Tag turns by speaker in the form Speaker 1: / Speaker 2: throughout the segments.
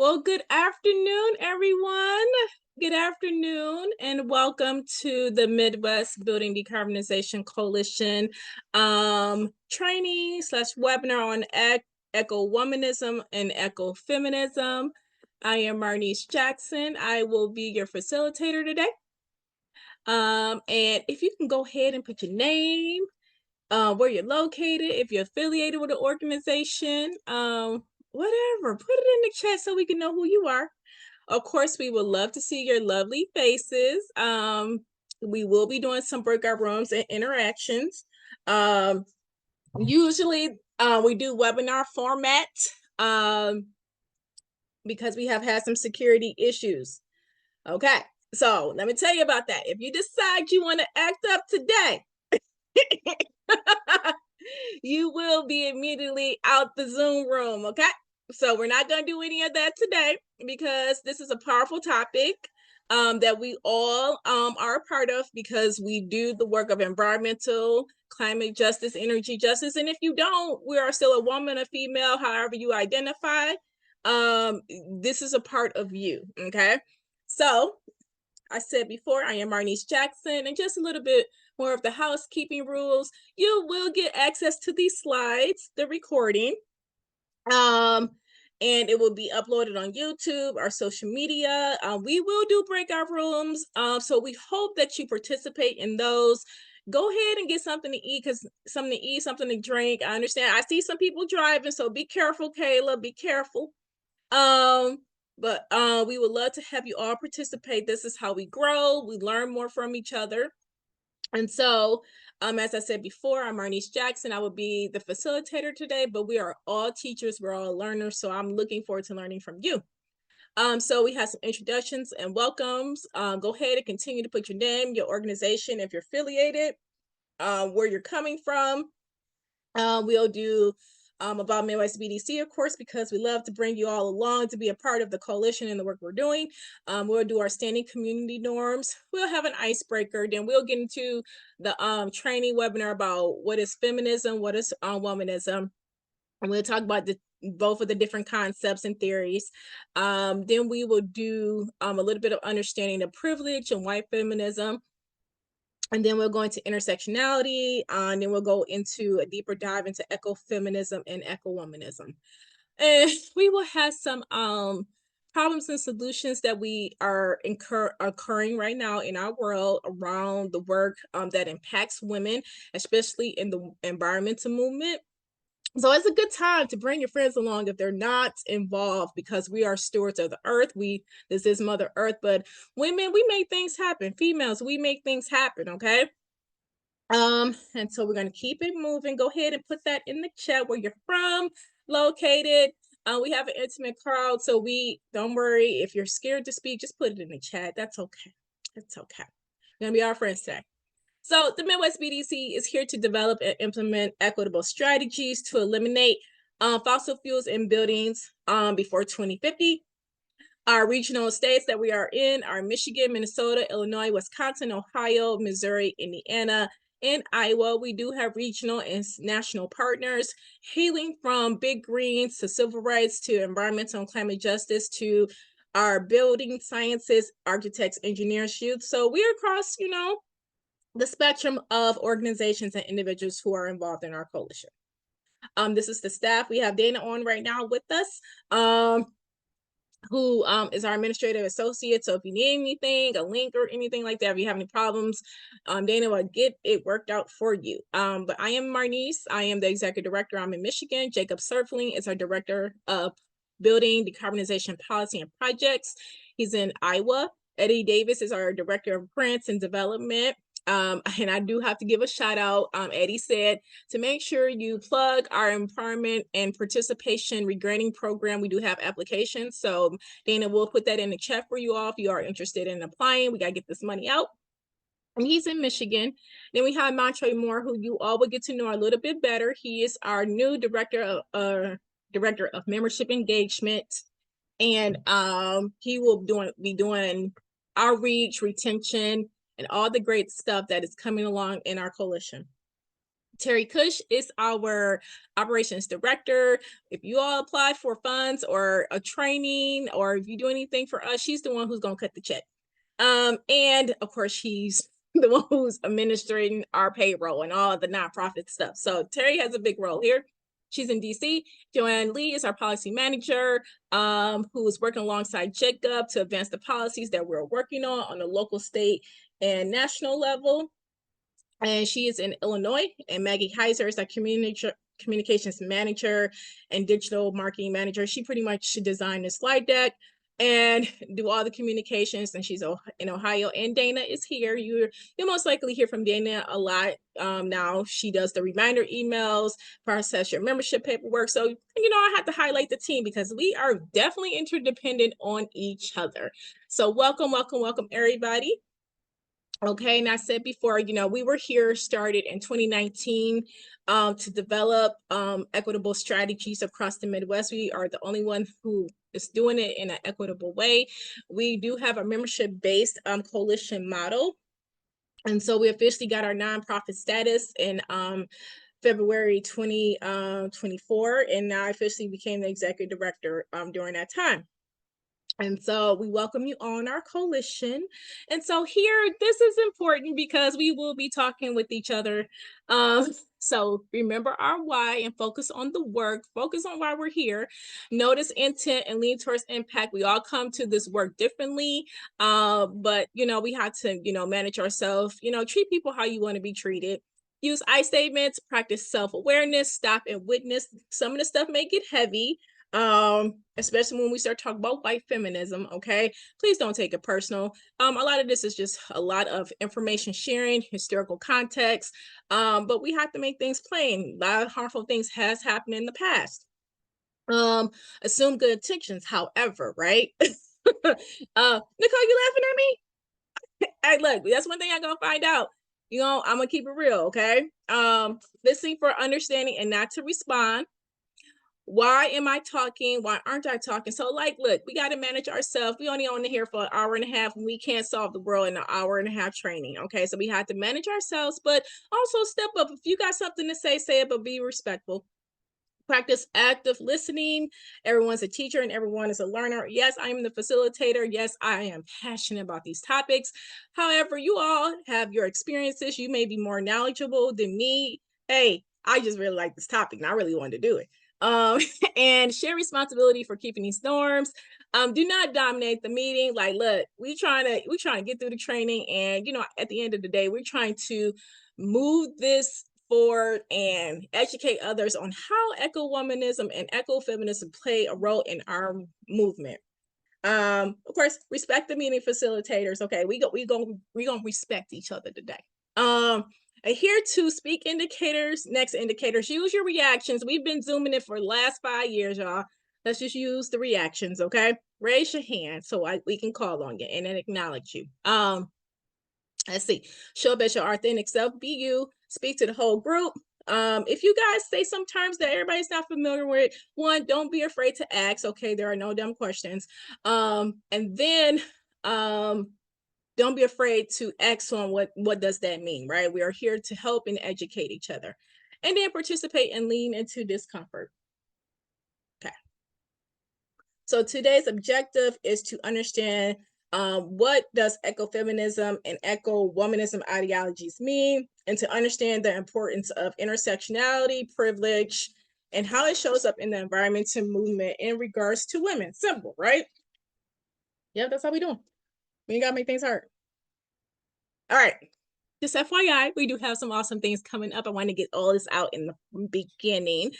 Speaker 1: Well, good afternoon, everyone. Good afternoon, and welcome to the Midwest Building Decarbonization Coalition training / webinar on EcoWomanism and EcoFeminism. I am Marnese Jackson. I will be your facilitator today. And if you can go ahead and put your name, where you're located, if you're affiliated with an organization, whatever, put it in the chat so we can know who you are. Of course, we would love to see your lovely faces. We will be doing some breakout rooms and interactions. Usually, we do webinar format because we have had some security issues. Okay, so let me tell you about that. If you decide you want to act up today, you will be immediately out the Zoom room, okay? So we're not going to do any of that today because this is a powerful topic that we all are a part of because we do the work of environmental, climate justice, energy justice. And if you don't, we are still a woman, a female, however you identify. This is a part of you, okay? So I said before, I am Marnese Jackson, and just a little bit more of the housekeeping rules. You will get access to these slides, the recording, and it will be uploaded on YouTube, our social media. We will do breakout rooms, so we hope that you participate in those. Go ahead and get something to eat, something to drink. I understand. I see some people driving, so be careful, Kayla. Be careful. But we would love to have you all participate. This is how we grow. We learn more from each other. And so, as I said before, I'm Marnese Jackson. I will be the facilitator today, but we are all teachers. We're all learners. So I'm looking forward to learning from you. So we have some introductions and welcomes. Go ahead and continue to put your name, your organization, if you're affiliated, where you're coming from. We'll do about Midwest BDC, of course, because we love to bring you all along to be a part of the coalition and the work we're doing. We'll do our standing community norms. We'll have an icebreaker. Then we'll get into the training webinar about what is feminism, what is womanism. And we'll talk about both of the different concepts and theories. Then we will do a little bit of understanding of privilege and white feminism. And then we'll go into intersectionality, and then we'll go into a deeper dive into ecofeminism and ecowomanism. And we will have some problems and solutions that we are occurring right now in our world around the work that impacts women, especially in the environmental movement. So it's a good time to bring your friends along if they're not involved, because we are stewards of the earth. This is Mother Earth, but women, we make things happen. Females, we make things happen, okay? And so we're going to keep it moving. Go ahead and put that in the chat where you're from, located. We have an intimate crowd, so don't worry. If you're scared to speak, just put it in the chat. That's okay. That's okay. We're going to be our friends today. So the Midwest BDC is here to develop and implement equitable strategies to eliminate fossil fuels in buildings before 2050. Our regional states that we are in are Michigan, Minnesota, Illinois, Wisconsin, Ohio, Missouri, Indiana, and Iowa. We do have regional and national partners, hailing from big greens to civil rights to environmental and climate justice to our building sciences, architects, engineers, youth. So we're across, the spectrum of organizations and individuals who are involved in our coalition. This is the staff. We have Dana on right now with us, who is our administrative associate. So if you need anything, a link or anything like that, if you have any problems, Dana will get it worked out for you. But I am Marnese. I am the executive director. I'm in Michigan. Jacob Surfling is our director of building, decarbonization policy and projects. He's in Iowa. Eddie Davis is our director of grants and development. And I do have to give a shout out. Eddie said to make sure you plug our empowerment and participation regrading program. We do have applications. So Dana will put that in the chat for you all if you are interested in applying. We got to get this money out. And he's in Michigan. Then we have Montre Moore, who you all will get to know a little bit better. He is our new director of membership engagement. And he will be doing outreach, retention, and all the great stuff that is coming along in our coalition. Terry Cush is our operations director. If you all apply for funds or a training, or if you do anything for us, she's the one who's going to cut the check. And of course, she's the one who's administering our payroll and all the nonprofit stuff. So Terry has a big role here. She's in DC. Joanne Lee is our policy manager, who is working alongside Jacob to advance the policies that we're working on the local, state, and national level. And she is in Illinois. And Maggie Heiser is our communications manager and digital marketing manager. She pretty much designed the slide deck and do all the communications, and she's in Ohio. And Dana is here. You'll most likely hear from Dana a lot now. She does the reminder emails, process your membership paperwork. So I have to highlight the team because we are definitely interdependent on each other. So welcome, welcome, welcome, everybody. Okay, and I said before, we were started in 2019 to develop equitable strategies across the Midwest. We are the only one who is doing it in an equitable way. We do have a membership-based coalition model. And so we officially got our nonprofit status in February 2024, and now I officially became the executive director during that time. And so we welcome you on our coalition. And so here, this is important because we will be talking with each other. So remember our why and focus on the work, focus on why we're here. Notice intent and lean towards impact. We all come to this work differently, but we have to, manage ourselves, treat people how you want to be treated. Use I statements, practice self-awareness, stop and witness. Some of the stuff may get heavy, especially when we start talking about white feminism. Okay, please don't take it personal. A lot of this is just a lot of information sharing, historical context, but we have to make things plain. A lot of harmful things has happened in the past. Assume good intentions, however, right? Nicole, you laughing at me? Hey, look, that's one thing I'm gonna find out. I'm gonna keep it real, okay? Listening for understanding and not to respond. Why am I talking? Why aren't I talking? So look, we got to manage ourselves. We only on here for an hour and a half, and we can't solve the world in an hour and a half training. Okay, so we have to manage ourselves, but also step up. If you got something to say it, but be respectful. Practice active listening. Everyone's a teacher and everyone is a learner. Yes, I am the facilitator. Yes, I am passionate about these topics. However, you all have your experiences. You may be more knowledgeable than me. Hey, I just really like this topic and I really wanted to do it. And share responsibility for keeping these norms. Do not dominate the meeting. Look, we trying to get through the training, and at the end of the day, we're trying to move this forward and educate others on how EcoWomanism and EcoFeminism play a role in our movement. Of course, respect the meeting facilitators. Okay, we gonna respect each other today. Adhere to speak indicators, next indicators. Use your reactions. We've been zooming it for the last 5 years, y'all. Let's just use the reactions, okay? Raise your hand so we can call on you and then acknowledge you. Let's see. Show up as your authentic self. Be you. Speak to the whole group. If you guys say some terms that everybody's not familiar with, one, don't be afraid to ask. Okay, there are no dumb questions. And then don't be afraid to ask on what does that mean, right? We are here to help and educate each other. And then participate and lean into discomfort. Okay. So today's objective is to understand what does ecofeminism and eco-womanism ideologies mean, and to understand the importance of intersectionality, privilege, and how it shows up in the environmental movement in regards to women. Simple, right? Yep, that's how we do. We ain't gotta make things hard. All right. Just FYI, we do have some awesome things coming up. I want to get all this out in the beginning.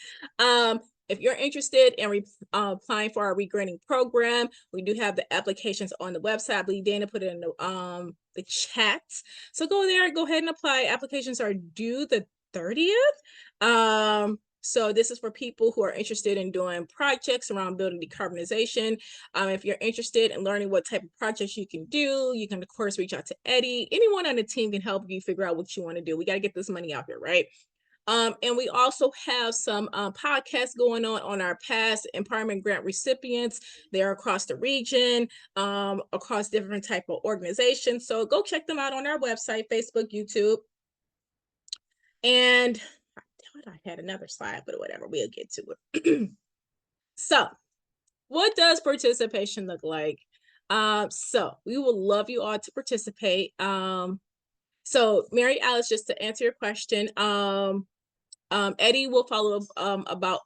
Speaker 1: If you're interested in applying for our regrading program, we do have the applications on the website. I believe Dana put it in the chat. So go there, go ahead and apply. Applications are due the 30th. So this is for people who are interested in doing projects around building decarbonization. If you're interested in learning what type of projects you can do, you can, of course, reach out to Eddie. Anyone on the team can help you figure out what you want to do. We got to get this money out here, right? And we also have some podcasts going on our past empowerment grant recipients. They're across the region, across different type of organizations. So go check them out on our website, Facebook, YouTube. And thought I had another slide, but whatever, we'll get to it. So what does participation look like? So we would love you all to participate. So Mary Alice, just to answer your question, Eddie will follow up about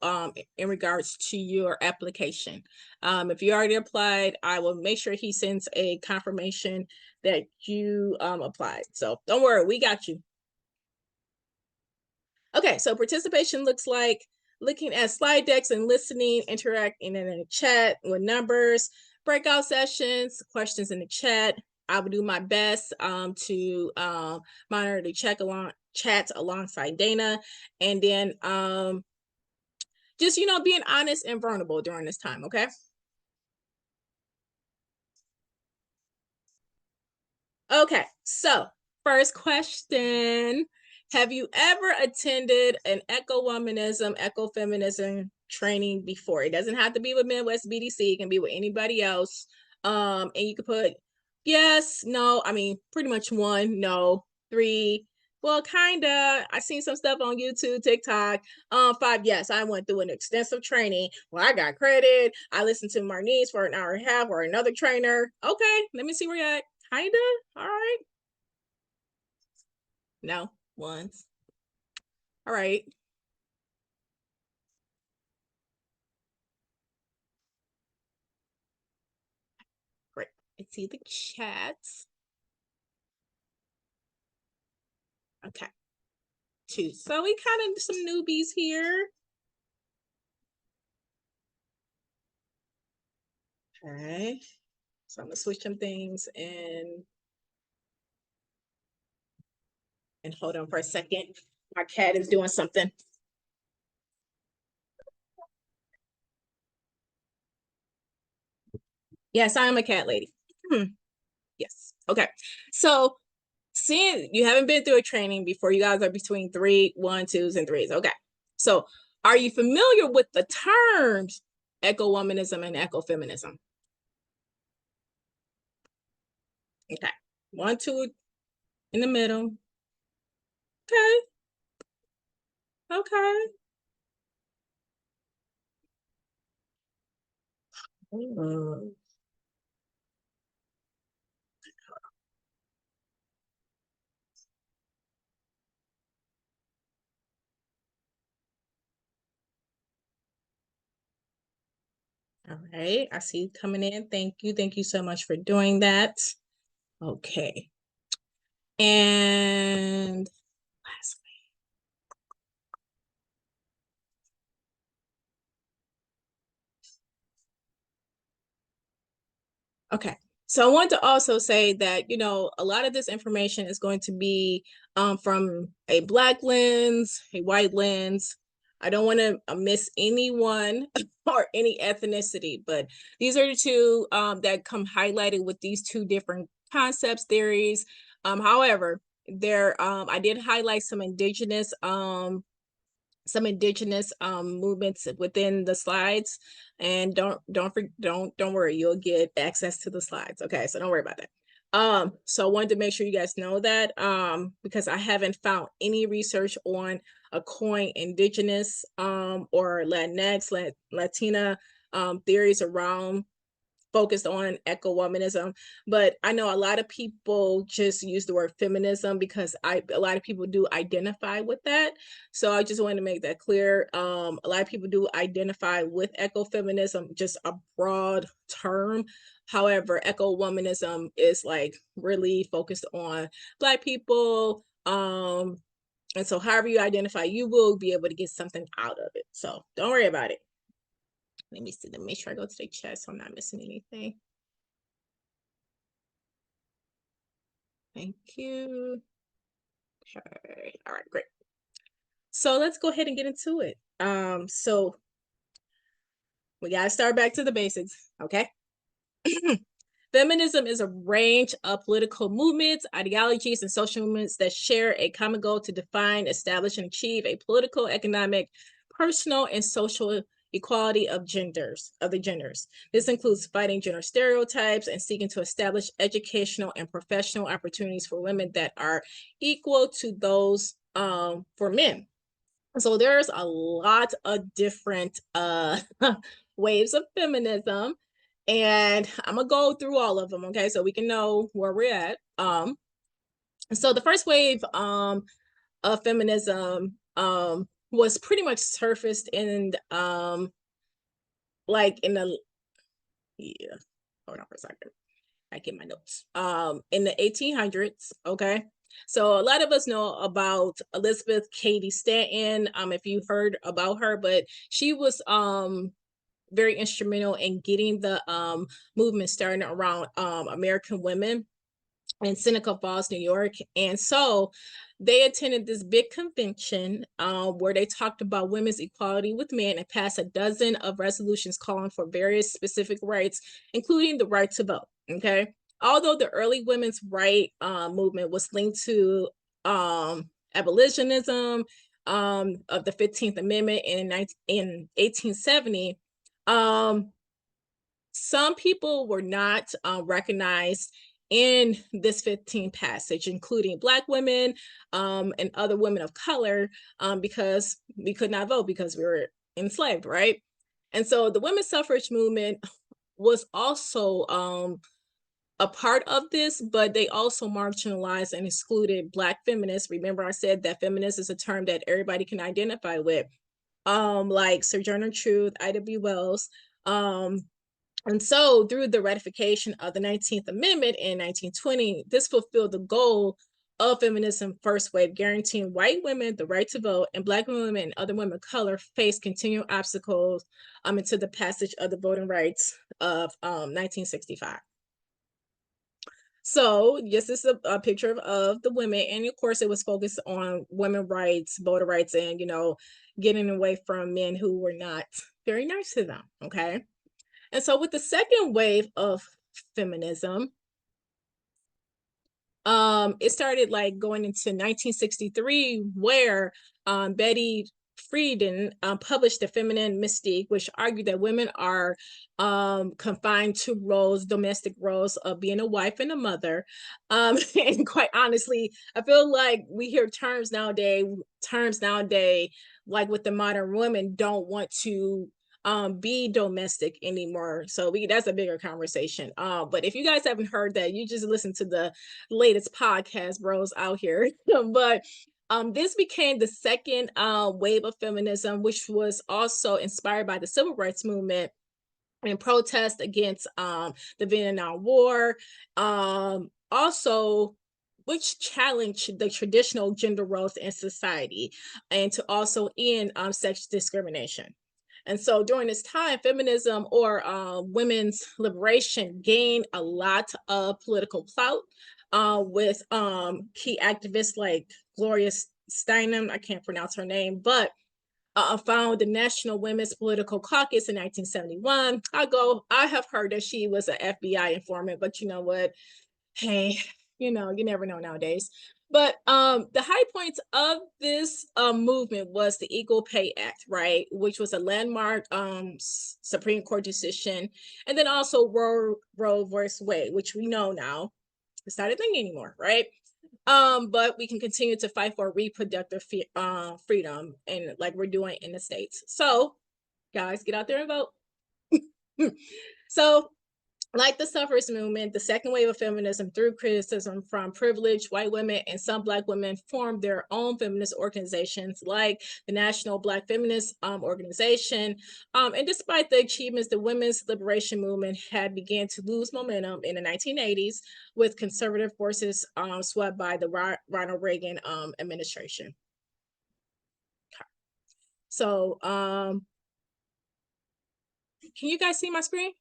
Speaker 1: in regards to your application. If you already applied, I will make sure he sends a confirmation that you applied. So don't worry, we got you. Okay, so participation looks like looking at slide decks and listening, interacting in the chat with numbers, breakout sessions, questions in the chat. I will do my best to monitor the chats alongside Dana, and then just being honest and vulnerable during this time. Okay. Okay, so first question. Have you ever attended an EcoWomanism, EcoFeminism training before? It doesn't have to be with Midwest BDC. It can be with anybody else. And you can put yes, no, I mean, pretty much 1, no, 3, well, kinda. I seen some stuff on YouTube, TikTok. 5, yes, I went through an extensive training where I got credit. I listened to Marnese for an hour and a half or another trainer. Okay, let me see where you're at. Kinda. All right. No, once. All right. Great. I see the chats. Okay. 2. So we kind of some newbies here. Okay. So I'm gonna switch some things and hold on for a second. My cat is doing something. Yes, I am a cat lady. Yes. Okay. So seeing you haven't been through a training before, you guys are between 3, 1, 2s, and 3s. Okay. So are you familiar with the terms eco-womanism and ecofeminism? Okay. 1, 2 in the middle. Okay. Okay. Mm. All right. I see you coming in. Thank you. Thank you so much for doing that. Okay. And last. Okay. So I want to also say that, a lot of this information is going to be from a Black lens, a white lens. I don't want to miss anyone or any ethnicity, but these are the two that come highlighted with these 2 different concepts, theories. However, I did highlight some indigenous movements within the slides, and don't worry, you'll get access to the slides. Okay, so don't worry about that. So I wanted to make sure you guys know that because I haven't found any research on a coin indigenous or Latinx, Latina theories around focused on eco-womanism, but I know a lot of people just use the word feminism because a lot of people do identify with that. So I just wanted to make that clear. A lot of people do identify with ecofeminism, just a broad term. However, eco-womanism is like really focused on Black people. And so however you identify, you will be able to get something out of it. So don't worry about it. Let me see, let me make sure I go to the chat so I'm not missing anything. Thank you. Okay. All right, great. So let's go ahead and get into it. So we gotta start back to the basics, okay? Feminism is a range of political movements, ideologies, and social movements that share a common goal to define, establish, and achieve a political, economic, personal, and social equality of the genders. This includes fighting gender stereotypes and seeking to establish educational and professional opportunities for women that are equal to those for men. So there's a lot of different waves of feminism, and I'm gonna go through all of them, okay, so we can know where we're at. So the first wave of feminism was pretty much surfaced in like in the hold on for a second. I get my notes. In the 1800s, okay. So a lot of us know about Elizabeth Cady Stanton, if you heard about her, but she was very instrumental in getting the movement started around American women in Seneca Falls, New York. And so they attended this big convention where they talked about women's equality with men and passed a dozen of resolutions calling for various specific rights, including the right to vote. Okay. Although the early women's right movement was linked to abolitionism of the 15th Amendment in 1870, some people were not recognized in this 15 passage, including Black women and other women of color, because we could not vote because we were enslaved, right? And so the women's suffrage movement was also a part of this, but they also marginalized and excluded Black feminists. Remember, I said that feminist is a term that everybody can identify with, like Sojourner Truth, Ida B. Wells, and so, through the ratification of the 19th Amendment in 1920, this fulfilled the goal of feminism first wave, guaranteeing white women the right to vote, and Black women and other women of color faced continued obstacles into the passage of the Voting Rights of 1965. So, this is a picture of the women, and of course, it was focused on women's rights, voter rights, and getting away from men who were not very nice to them. Okay. And so with the second wave of feminism, it started like going into 1963, where Betty Friedan published The Feminine Mystique, which argued that women are confined to roles, domestic roles of being a wife and a mother. And quite honestly, I feel like we hear terms nowadays, like with the modern women, don't want to be domestic anymore. So that's a bigger conversation. But if you guys haven't heard that, you just listen to the latest podcast bros out here. But this became the second wave of feminism, which was also inspired by the civil rights movement and protest against the Vietnam War. Also, which challenged the traditional gender roles in society, and to also end sex discrimination. And so during this time, feminism or women's liberation gained a lot of political clout with key activists like Gloria Steinem, I can't pronounce her name, but found the National Women's Political Caucus in 1971. I have heard that she was an FBI informant, but you know what? Hey, you never know nowadays. But the high points of this movement was the Equal Pay Act, right, which was a landmark Supreme Court decision, and then also Roe versus Wade, which we know now it's not a thing anymore, right? But we can continue to fight for reproductive freedom, and like we're doing in the States. So, guys, get out there and vote. So, like the suffrage movement, the second wave of feminism, through criticism from privileged white women and some Black women, formed their own feminist organizations like the National Black Feminist Organization. And despite the achievements, the women's liberation movement had begun to lose momentum in the 1980s, with conservative forces swept by the Ronald Reagan administration. So, can you guys see my screen?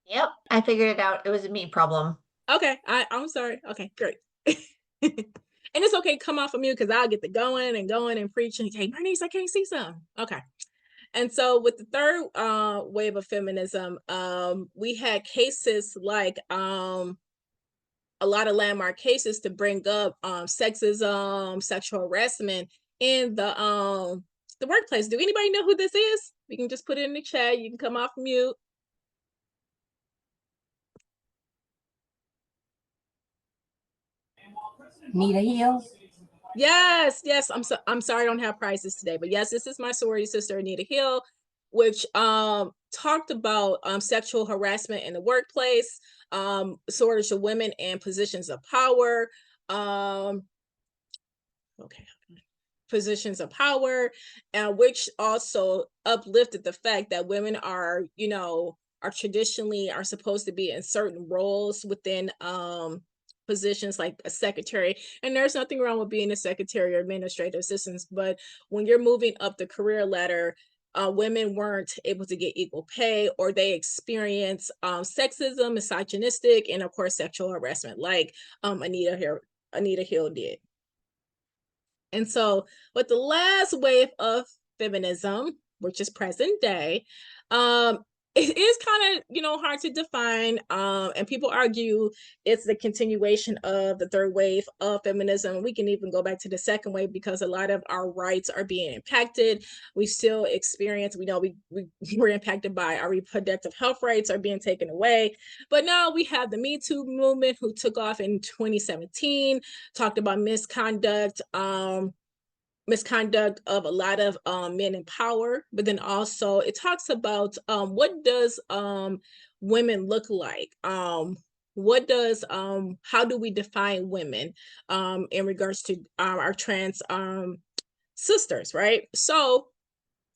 Speaker 2: Yep, I figured it out. It was a me problem.
Speaker 1: Okay, I'm sorry. Okay, great. And it's okay, come off of mute, because I'll get the going and preaching. Hey, Marnese, I can't see some. Okay. And so with the third wave of feminism, we had cases like a lot of landmark cases to bring up sexism, sexual harassment in the workplace. Do anybody know who this is? You can just put it in the chat. You can come off mute.
Speaker 3: Nita Hill.
Speaker 1: Yes. I'm sorry I don't have prizes today, but yes, this is my sorority sister Anita Hill, which talked about sexual harassment in the workplace, shortage of women in positions of power. Okay, positions of power, and which also uplifted the fact that women are, are traditionally are supposed to be in certain roles within positions like a secretary. And there's nothing wrong with being a secretary or administrative assistants, but when you're moving up the career ladder, women weren't able to get equal pay, or they experience sexism, misogynistic, and of course sexual harassment, like Anita Hill did. And so, with the last wave of feminism, which is present day, it is kind of, hard to define. And people argue it's the continuation of the third wave of feminism. We can even go back to the second wave because a lot of our rights are being impacted. We still experience, we know we were impacted by our reproductive health rights are being taken away. But now we have the Me Too movement, who took off in 2017, talked about misconduct of a lot of men in power, but then also it talks about what does women look like, what does how do we define women in regards to our trans sisters, right? So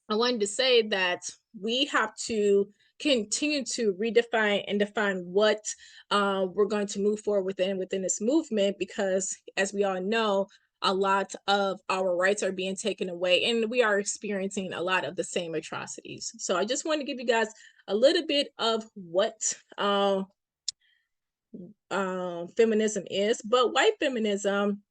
Speaker 1: I wanted to say that we have to continue to redefine and define what we're going to move forward within this movement, because as we all know, a lot of our rights are being taken away, and we are experiencing a lot of the same atrocities. So I just want to give you guys a little bit of what feminism is. But white feminism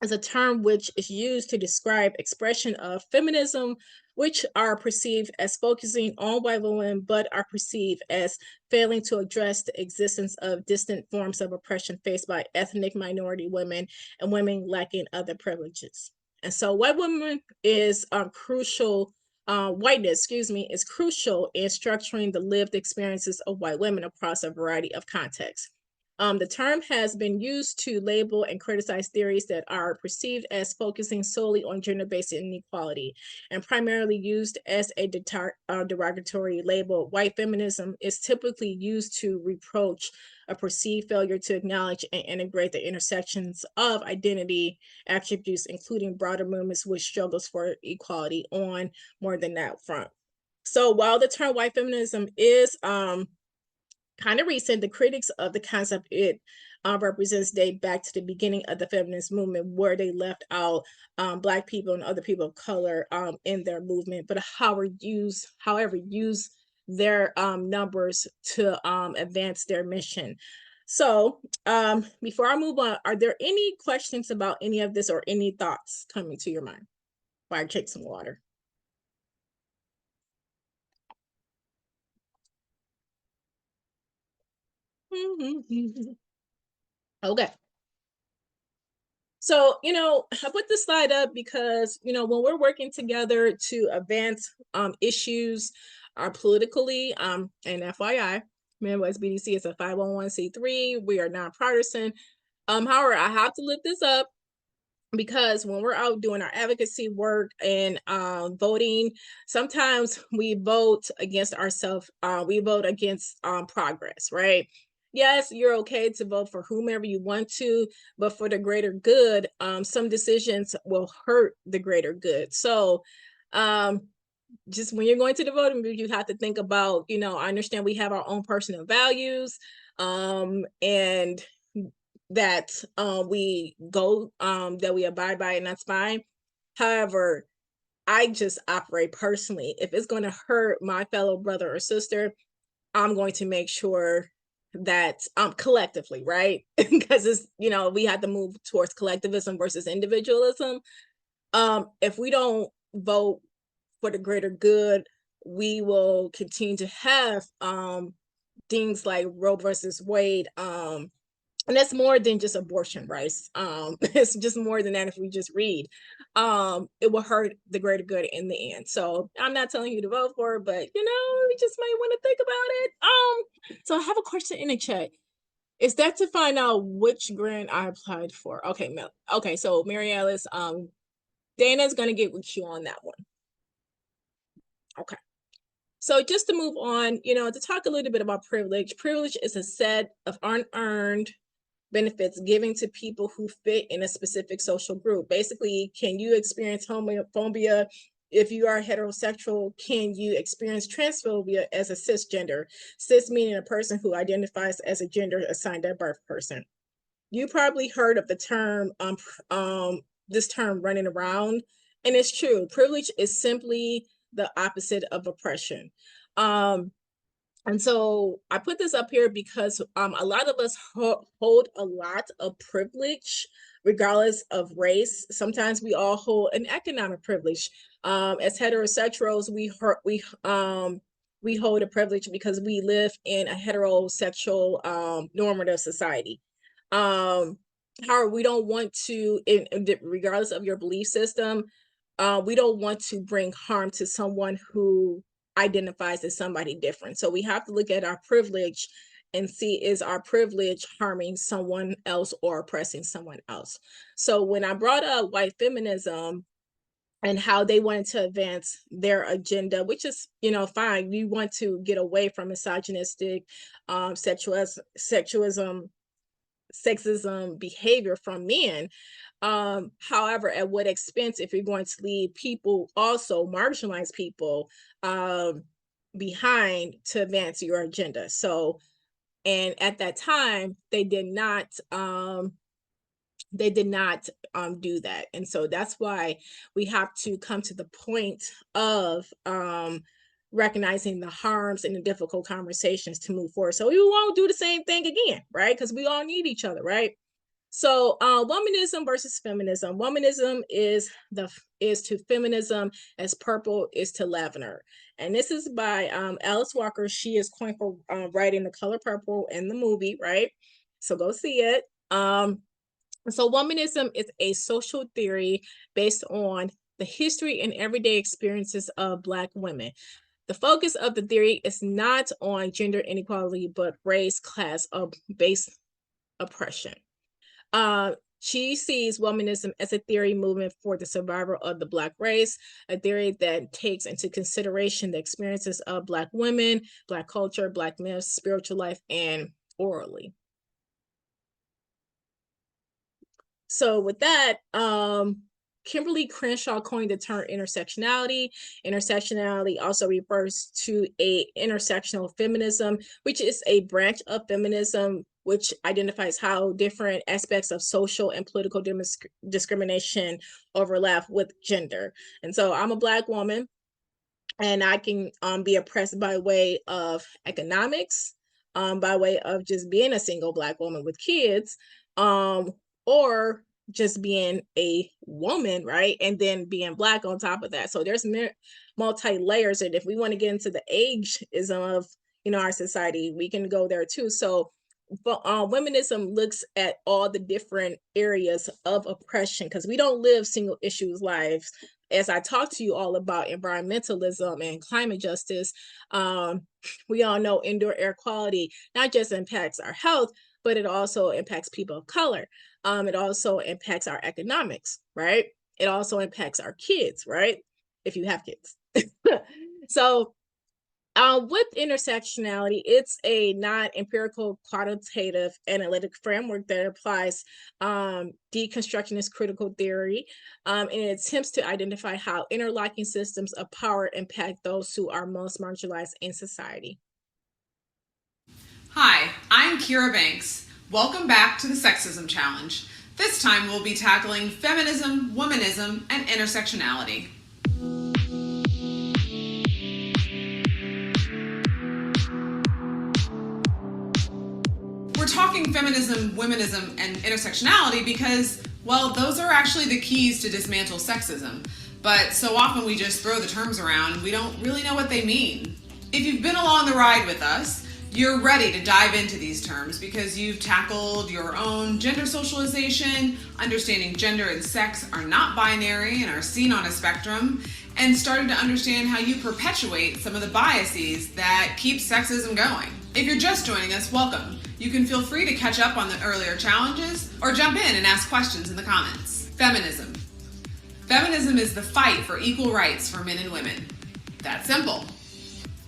Speaker 1: is a term which is used to describe expression of feminism which are perceived as focusing on white women but are perceived as failing to address the existence of distant forms of oppression faced by ethnic minority women and women lacking other privileges. And so white woman is crucial whiteness, excuse me, is crucial in structuring the lived experiences of white women across a variety of contexts. The term has been used to label and criticize theories that are perceived as focusing solely on gender-based inequality, and primarily used as a derogatory label. White feminism is typically used to reproach a perceived failure to acknowledge and integrate the intersections of identity attributes, including broader movements which struggles for equality on more than that front. So while the term white feminism is kind of recent, the critics of the concept it represents date back to the beginning of the feminist movement, where they left out Black people and other people of color in their movement, but however, use their numbers to advance their mission. So before I move on, are there any questions about any of this or any thoughts coming to your mind while I take some water? Okay. So, I put this slide up because, when we're working together to advance issues politically, and FYI, remember, BDC is a 501c3. We are nonpartisan. However, I have to lift this up because when we're out doing our advocacy work and voting, sometimes we vote against ourselves. We vote against progress, right? Yes, you're okay to vote for whomever you want to, but for the greater good, some decisions will hurt the greater good. So, just when you're going to the voting booth, you have to think about, I understand we have our own personal values, and that we go that we abide by, and that's fine. However, I just operate personally. If it's going to hurt my fellow brother or sister, I'm going to make sure that collectively, right? Because it's, we have to move towards collectivism versus individualism. If we don't vote for the greater good, we will continue to have things like Roe versus Wade, and that's more than just abortion rights. It's just more than that. If we just read, it will hurt the greater good in the end. So I'm not telling you to vote for it, but you just might want to think about it. So I have a question in the chat. Is that to find out which grant I applied for? Okay, okay, so Mary Alice, Dana's gonna get with you on that one. Okay. So just to move on, to talk a little bit about privilege. Privilege is a set of unearned benefits given to people who fit in a specific social group. Basically, can you experience homophobia if you are heterosexual? Can you experience transphobia as a cisgender? Cis meaning a person who identifies as a gender assigned at birth person. You probably heard of the term, this term running around, and it's true. Privilege is simply the opposite of oppression. And so I put this up here because a lot of us hold a lot of privilege, regardless of race. Sometimes we all hold an economic privilege. As heterosexuals, we hold a privilege because we live in a heterosexual normative society. However, we don't want to, regardless of your belief system, we don't want to bring harm to someone who identifies as somebody different. So we have to look at our privilege and see, is our privilege harming someone else or oppressing someone else? So when I brought up white feminism and how they wanted to advance their agenda, which is, fine. We want to get away from misogynistic, sexism behavior from men. However, at what expense if you're going to leave people, also marginalized people, behind to advance your agenda? So, and at that time, they did not do that. And so that's why we have to come to the point of recognizing the harms and the difficult conversations to move forward, so we won't do the same thing again, right? Because we all need each other, right? So womanism versus feminism. Womanism is to feminism as purple is to lavender. And this is by Alice Walker. She is coined for writing The Color Purple in the movie, right? So go see it. So womanism is a social theory based on the history and everyday experiences of Black women. The focus of the theory is not on gender inequality, but race, class, or base oppression. She sees womanism as a theory movement for the survival of the Black race, a theory that takes into consideration the experiences of Black women, Black culture, Black myths, spiritual life, and orally. So with that, Kimberly Crenshaw coined the term intersectionality. Intersectionality also refers to a intersectional feminism, which is a branch of feminism which identifies how different aspects of social and political discrimination overlap with gender. And so I'm a Black woman, and I can be oppressed by way of economics, by way of just being a single Black woman with kids, or just being a woman, right? And then being Black on top of that. So there's multi-layers. And if we want to get into the ageism of, our society, we can go there too. So feminism looks at all the different areas of oppression, because we don't live single issues lives. As I talk to you all about environmentalism and climate justice, we all know indoor air quality not just impacts our health, but it also impacts people of color. It also impacts our economics, right? It also impacts our kids, right? If you have kids. So with intersectionality, it's a non-empirical quantitative analytic framework that applies deconstructionist critical theory, and it attempts to identify how interlocking systems of power impact those who are most marginalized in society.
Speaker 3: Hi, I'm Kira Banks. Welcome back to the Sexism Challenge. This time we'll be tackling feminism, womanism, and intersectionality. We're talking feminism, womanism, and intersectionality because, well, those are actually the keys to dismantle sexism. But so often we just throw the terms around, we don't really know what they mean. If you've been along the ride with us, you're ready to dive into these terms because you've tackled your own gender socialization, understanding gender and sex are not binary and are seen on a spectrum, and started to understand how you perpetuate some of the biases that keep sexism going. If you're just joining us, welcome. You can feel free to catch up on the earlier challenges or jump in and ask questions in the comments. Feminism. Feminism is the fight for equal rights for men and women. That's simple.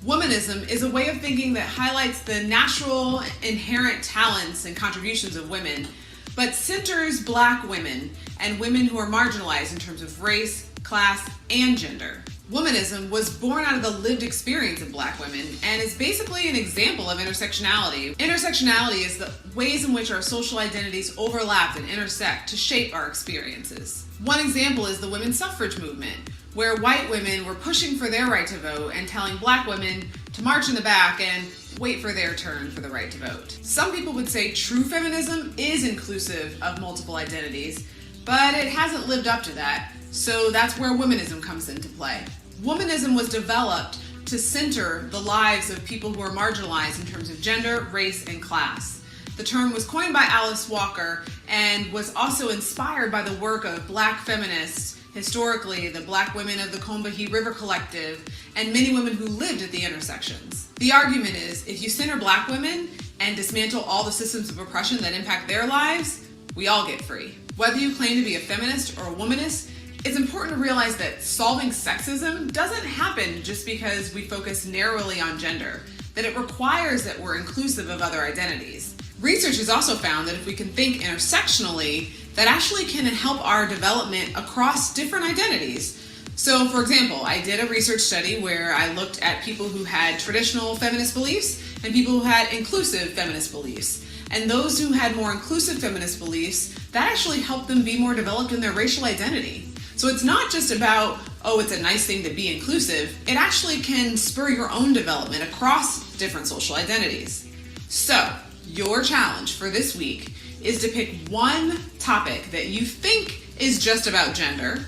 Speaker 3: Womanism is a way of thinking that highlights the natural, inherent talents and contributions of women, but centers Black women and women who are marginalized in terms of race, class, and gender. Womanism was born out of the lived experience of Black women and is basically an example of intersectionality. Intersectionality is the ways in which our social identities overlap and intersect to shape our experiences. One example is the women's suffrage movement, where white women were pushing for their right to vote and telling Black women to march in the back and wait for their turn for the right to vote. Some people would say true feminism is inclusive of multiple identities, but it hasn't lived up to that. So that's where womanism comes into play. Womanism was developed to center the lives of people who are marginalized in terms of gender, race, and class. The term was coined by Alice Walker and was also inspired by the work of Black feminists, historically the Black women of the Combahee River Collective, and many women who lived at the intersections. The argument is, if you center Black women and dismantle all the systems of oppression that impact their lives, we all get free. Whether you claim to be a feminist or a womanist, it's important to realize that solving sexism doesn't happen just because we focus narrowly on gender, that it requires that we're inclusive of other identities. Research has also found that if we can think intersectionally, that actually can help our development across different identities. So, for example, I did a research study where I looked at people who had traditional feminist beliefs and people who had inclusive feminist beliefs. And those who had more inclusive feminist beliefs, that actually helped them be more developed in their racial identity. So it's not just about, oh, it's a nice thing to be inclusive. It actually can spur your own development across different social identities. So your challenge for this week is to pick one topic that you think is just about gender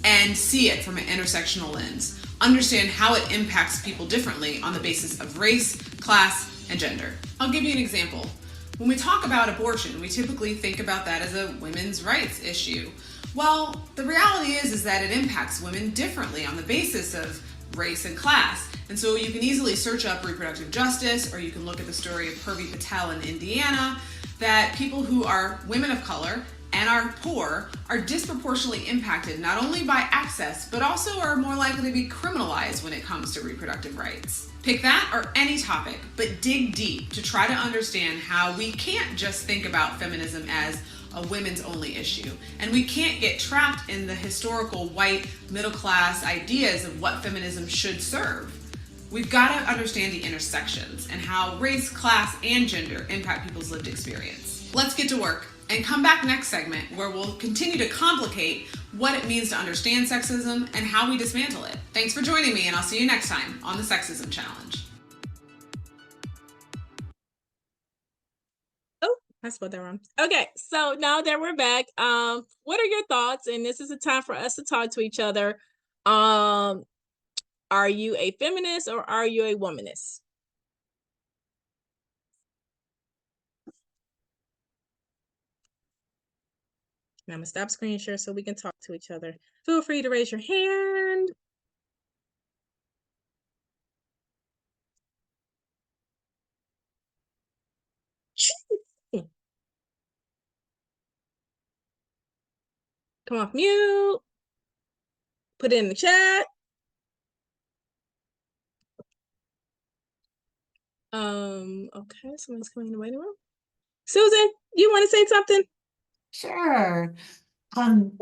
Speaker 3: and see it from an intersectional lens. Understand how it impacts people differently on the basis of race, class, and gender. I'll give you an example. When we talk about abortion, we typically think about that as a women's rights issue. Well, the reality is that it impacts women differently on the basis of race and class. And so you can easily search up reproductive justice, or you can look at the story of Purvi Patel in Indiana, that people who are women of color and are poor are disproportionately impacted not only by access, but also are more likely to be criminalized when it comes to reproductive rights. Pick that or any topic, but dig deep to try to understand how we can't just think about feminism as a women's only issue. And we can't get trapped in the historical white middle class ideas of what feminism should serve. We've got to understand the intersections and how race, class, and gender impact people's lived experience. Let's get to work and come back next segment where we'll continue to complicate what it means to understand sexism and how we dismantle it. Thanks for joining me, and I'll see you next time on the Sexism Challenge.
Speaker 1: I spelled that wrong. Okay, so now that we're back, what are your thoughts? And this is a time for us to talk to each other. Are you a feminist or are you a womanist? And I'm gonna stop screen share so we can talk to each other. Feel free to raise your hand. Come off mute. Put it in the chat. Okay, someone's coming in the waiting room. Susan, you want to say something?
Speaker 4: Sure. I'm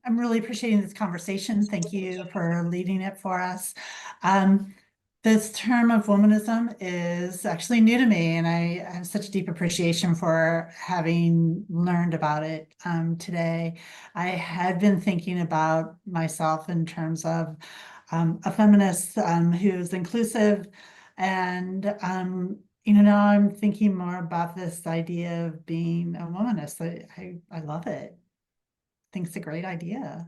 Speaker 4: really appreciating this conversation. Thank you for leading it for us. This term of womanism is actually new to me, and I have such a deep appreciation for having learned about it today. I had been thinking about myself in terms of a feminist who's inclusive, and now I'm thinking more about this idea of being a womanist. I love it. I think it's a great idea.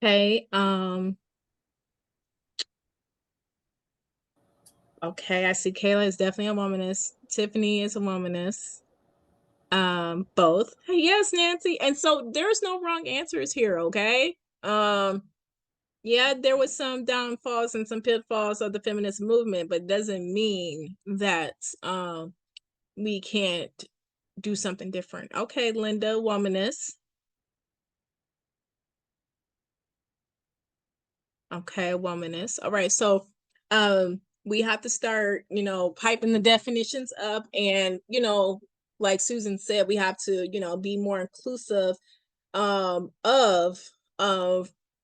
Speaker 1: Okay, okay, I see Kayla is definitely a womanist. Tiffany is a womanist. Both. Hey, yes, Nancy. And so there's no wrong answers here, okay? yeah, there was some downfalls and some pitfalls of the feminist movement, but doesn't mean that we can't do something different. Okay, Linda, womanist. Okay, womanist. All right, so we have to start, piping the definitions up, and like Susan said, we have to, be more inclusive of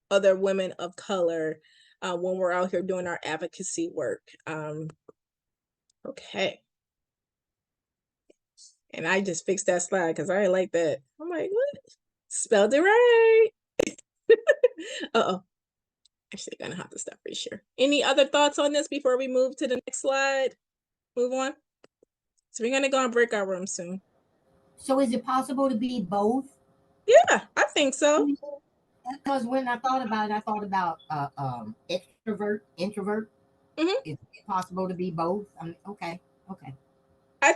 Speaker 1: other women of color when we're out here doing our advocacy work. Okay. And I just fixed that slide because I didn't like that. I'm like, what? Spelled it right. Uh-oh. Actually, gonna have to stop right here. Any other thoughts on this before we move to the next slide? Move on. So we're gonna go and break our room soon.
Speaker 5: So is it possible to be both?
Speaker 1: Yeah, I think so.
Speaker 5: Because when I thought about it, extrovert, introvert.
Speaker 1: Mhm.
Speaker 5: Is it possible to be both? Okay.
Speaker 1: I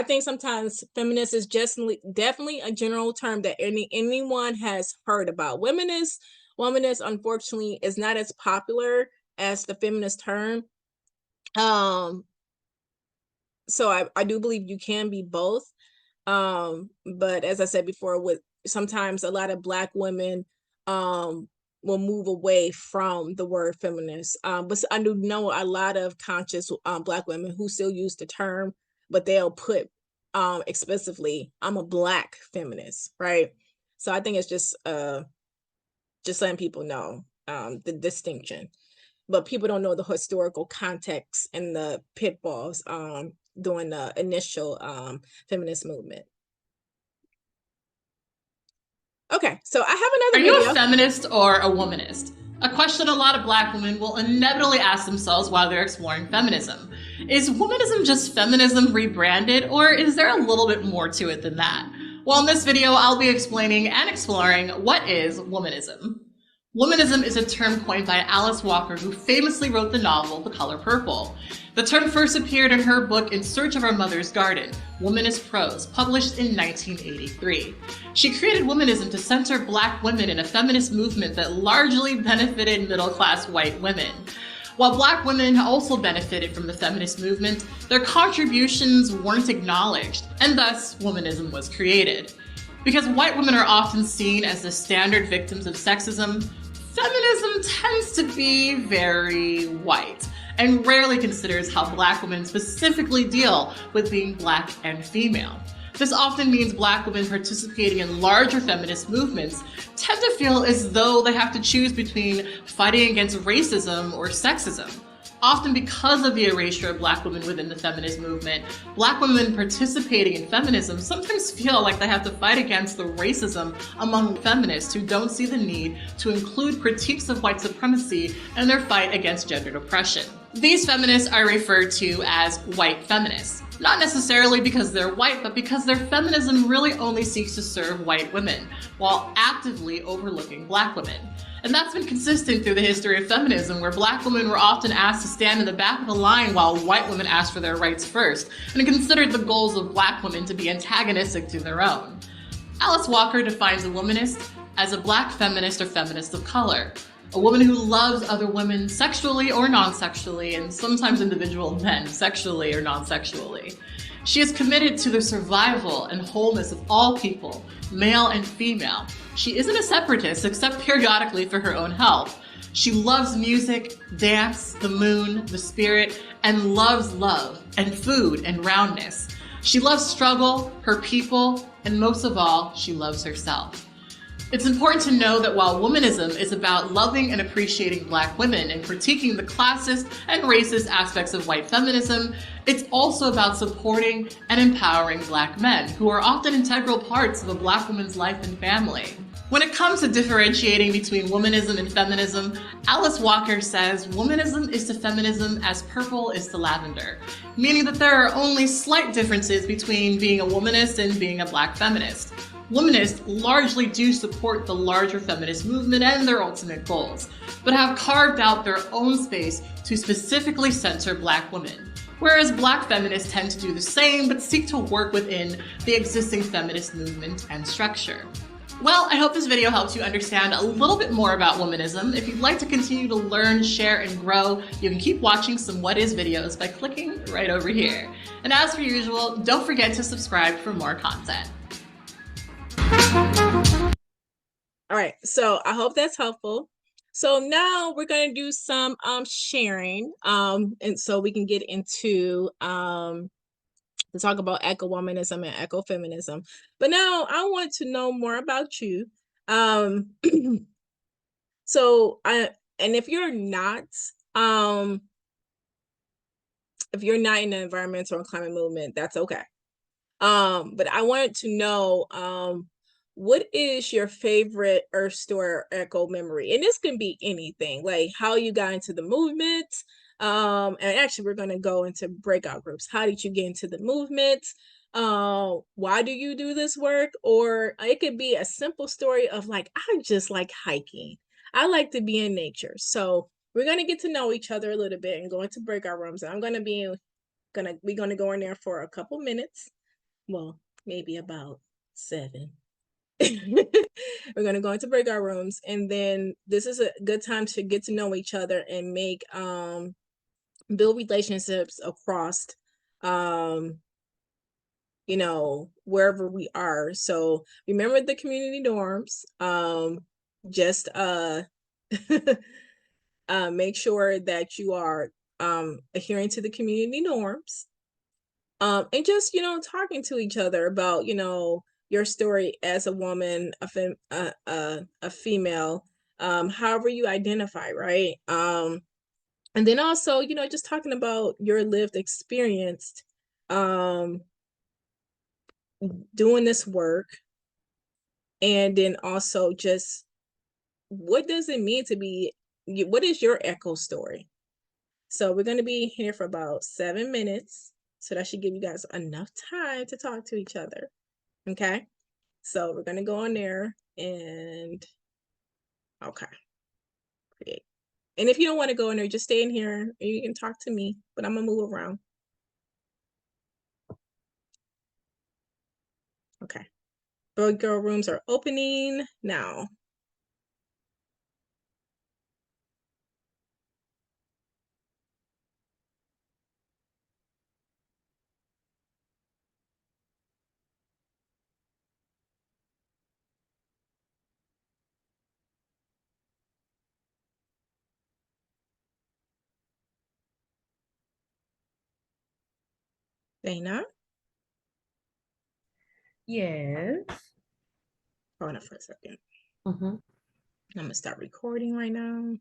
Speaker 1: think sometimes feminist is just definitely a general term that anyone has heard about. Womanist, unfortunately, is not as popular as the feminist term. So I do believe you can be both. But as I said before, sometimes a lot of Black women will move away from the word feminist. But I do know a lot of conscious Black women who still use the term, but they'll put explicitly, I'm a Black feminist, right? So I think it's just letting people know the distinction. But people don't know the historical context and the pitfalls during the initial feminist movement. Okay, so I have another video.
Speaker 6: Are you a feminist or a womanist? A question a lot of Black women will inevitably ask themselves while they're exploring feminism. Is womanism just feminism rebranded, or is there a little bit more to it than that? Well, in this video, I'll be explaining and exploring what is womanism. Womanism is a term coined by Alice Walker, who famously wrote the novel The Color Purple. The term first appeared in her book In Search of Our Mother's Garden, Womanist Prose, published in 1983. She created womanism to center Black women in a feminist movement that largely benefited middle-class white women. While Black women also benefited from the feminist movement, their contributions weren't acknowledged, and thus womanism was created. Because white women are often seen as the standard victims of sexism, feminism tends to be very white, and rarely considers how Black women specifically deal with being Black and female. This often means Black women participating in larger feminist movements tend to feel as though they have to choose between fighting against racism or sexism. Often because of the erasure of Black women within the feminist movement, Black women participating in feminism sometimes feel like they have to fight against the racism among feminists who don't see the need to include critiques of white supremacy in their fight against gendered oppression. These feminists are referred to as white feminists, not necessarily because they're white, but because their feminism really only seeks to serve white women, while actively overlooking Black women. And that's been consistent through the history of feminism, where Black women were often asked to stand in the back of the line while white women asked for their rights first, and considered the goals of Black women to be antagonistic to their own. Alice Walker defines a womanist as a Black feminist or feminist of color, a woman who loves other women sexually or non-sexually, and sometimes individual men sexually or non-sexually. She is committed to the survival and wholeness of all people, male and female. She isn't a separatist, except periodically for her own health. She loves music, dance, the moon, the spirit, and loves love and food and roundness. She loves struggle, her people, and most of all, she loves herself. It's important to know that while womanism is about loving and appreciating Black women and critiquing the classist and racist aspects of white feminism, it's also about supporting and empowering Black men, who are often integral parts of a Black woman's life and family. When it comes to differentiating between womanism and feminism, Alice Walker says womanism is to feminism as purple is to lavender, meaning that there are only slight differences between being a womanist and being a Black feminist. Womanists largely do support the larger feminist movement and their ultimate goals, but have carved out their own space to specifically center Black women. Whereas Black feminists tend to do the same, but seek to work within the existing feminist movement and structure. Well, I hope this video helps you understand a little bit more about womanism. If you'd like to continue to learn, share, and grow, you can keep watching some What Is videos by clicking right over here. And as per usual, don't forget to subscribe for more content.
Speaker 1: All right, so I hope that's helpful. So now we're going to do some sharing, and so we can get into to talk about EcoWomanism and EcoFeminism. But now I want to know more about you. So and if you're not in the environmental and climate movement, that's okay. But I wanted to know what is your favorite Earth Story or Echo memory? And this can be anything, like how you got into the movement. And actually we're gonna go into breakout groups. How did you get into the movement? Why do you do this work? Or it could be a simple story of like, I just like hiking. I like to be in nature. So we're gonna get to know each other a little bit and go into breakout rooms. And we're gonna go in there for a couple minutes. Well, maybe about 7. We're going to go into breakout rooms, and then this is a good time to get to know each other and make build relationships across wherever we are. So remember the community norms. Just make sure that you are adhering to the community norms. And just talking to each other about your story as a woman, a female, however you identify, right? And then also just talking about your lived experience doing this work, and then also just what does it mean to be, what is your echo story? So we're going to be here for about 7 minutes. So that should give you guys enough time to talk to each other. Okay. So we're going to go on there and okay. Create. And if you don't want to go in there, just stay in here and you can talk to me, but I'm going to move around. Okay. Boy girl rooms are opening now. Dana?
Speaker 5: Yes.
Speaker 1: Hold on for a second.
Speaker 5: Mm-hmm.
Speaker 1: I'm going to start recording right now.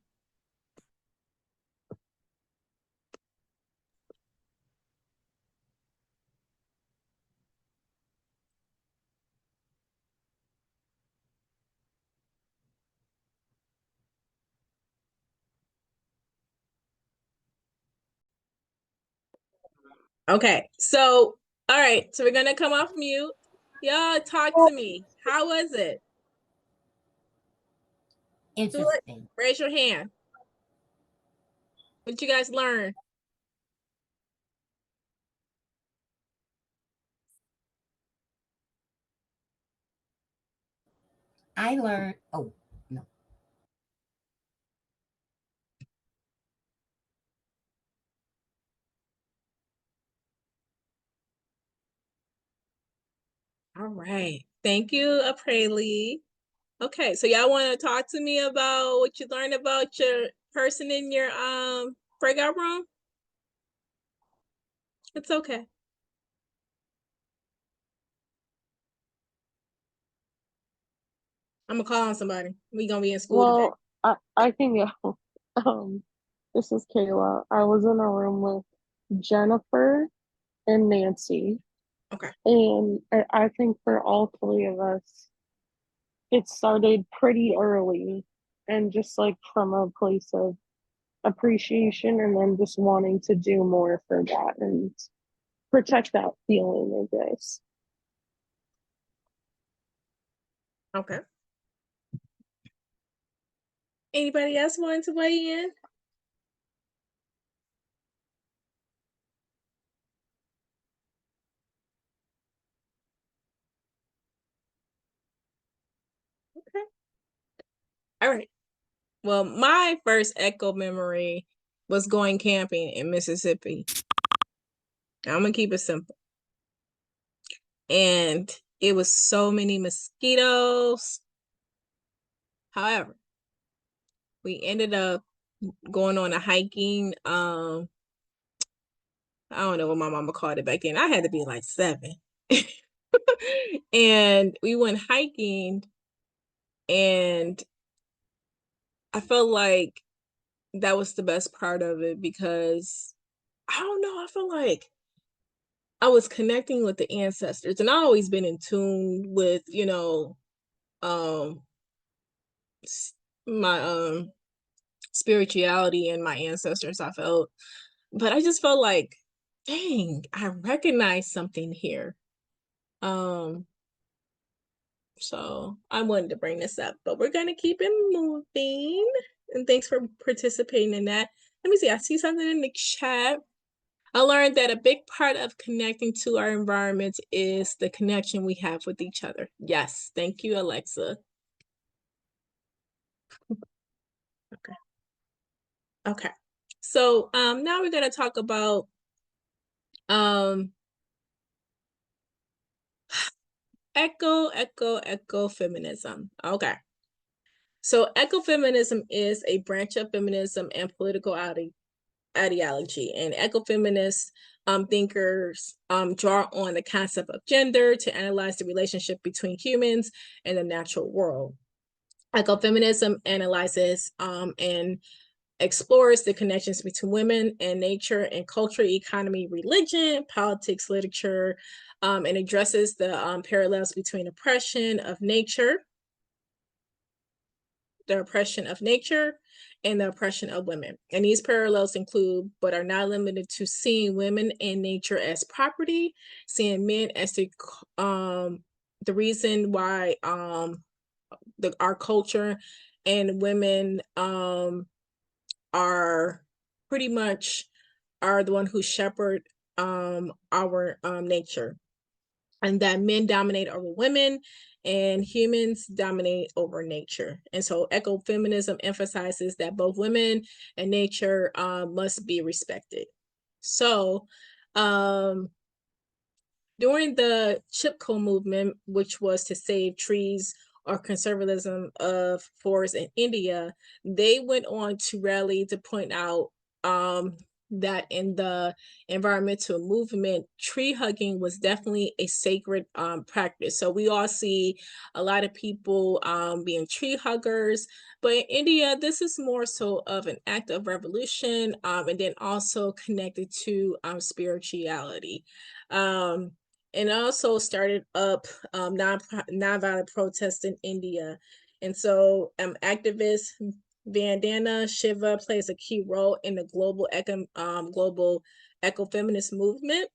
Speaker 1: Okay, so all right, so we're gonna come off mute. Y'all talk to me. How was it?
Speaker 5: Interesting.
Speaker 1: Raise your hand. What you guys learn?
Speaker 5: I learned. Oh no.
Speaker 1: All right, thank you, Apreli. Okay, so y'all want to talk to me about what you learned about your person in your breakout room? It's okay. I'm gonna call on somebody. We gonna be in school today.
Speaker 7: Well, I can go. Um, this is Kayla. I was in a room with Jennifer and Nancy,
Speaker 1: Okay.
Speaker 7: and I think for all 3 of us, it started pretty early, and just like from a place of appreciation, and then just wanting to do more for that and protect that feeling, I guess.
Speaker 1: Okay. Anybody else want to weigh in? Well, my first eco memory was going camping in Mississippi. I'm gonna keep it simple. And it was so many mosquitoes. However, we ended up going on a hiking. I don't know what my mama called it back then. I had to be like 7. And we went hiking, and I felt like that was the best part of it because I don't know, I feel like I was connecting with the ancestors, and I've always been in tune with, um my spirituality and my ancestors, I felt. But I just felt like, dang, I recognize something here. So I wanted to bring this up, but we're gonna keep it moving. And thanks for participating in that. Let me see, I see something in the chat. I learned that a big part of connecting to our environment is the connection we have with each other. Yes, thank you, Alexa. Okay. Okay. So now we're gonna talk about ecofeminism. Okay. So ecofeminism is a branch of feminism and political ideology, and ecofeminist thinkers draw on the concept of gender to analyze the relationship between humans and the natural world. Ecofeminism analyzes and explores the connections between women and nature and culture, economy, religion, politics, literature, and addresses the parallels between oppression of nature, the oppression of nature, and the oppression of women. And these parallels include, but are not limited to, seeing women and nature as property, seeing men as the reason why our culture and women are pretty much are the one who shepherd our nature, and that men dominate over women and humans dominate over nature. And so ecofeminism emphasizes that both women and nature must be respected. So during the Chipko movement, which was to save trees or conservatism of forests in India, they went on to rally to point out that in the environmental movement, tree hugging was definitely a sacred practice. So we all see a lot of people being tree huggers, but in India, this is more so of an act of revolution, and then also connected to spirituality. And also started up nonviolent protests in India. And so activist Vandana Shiva plays a key role in the global ecofeminist movement.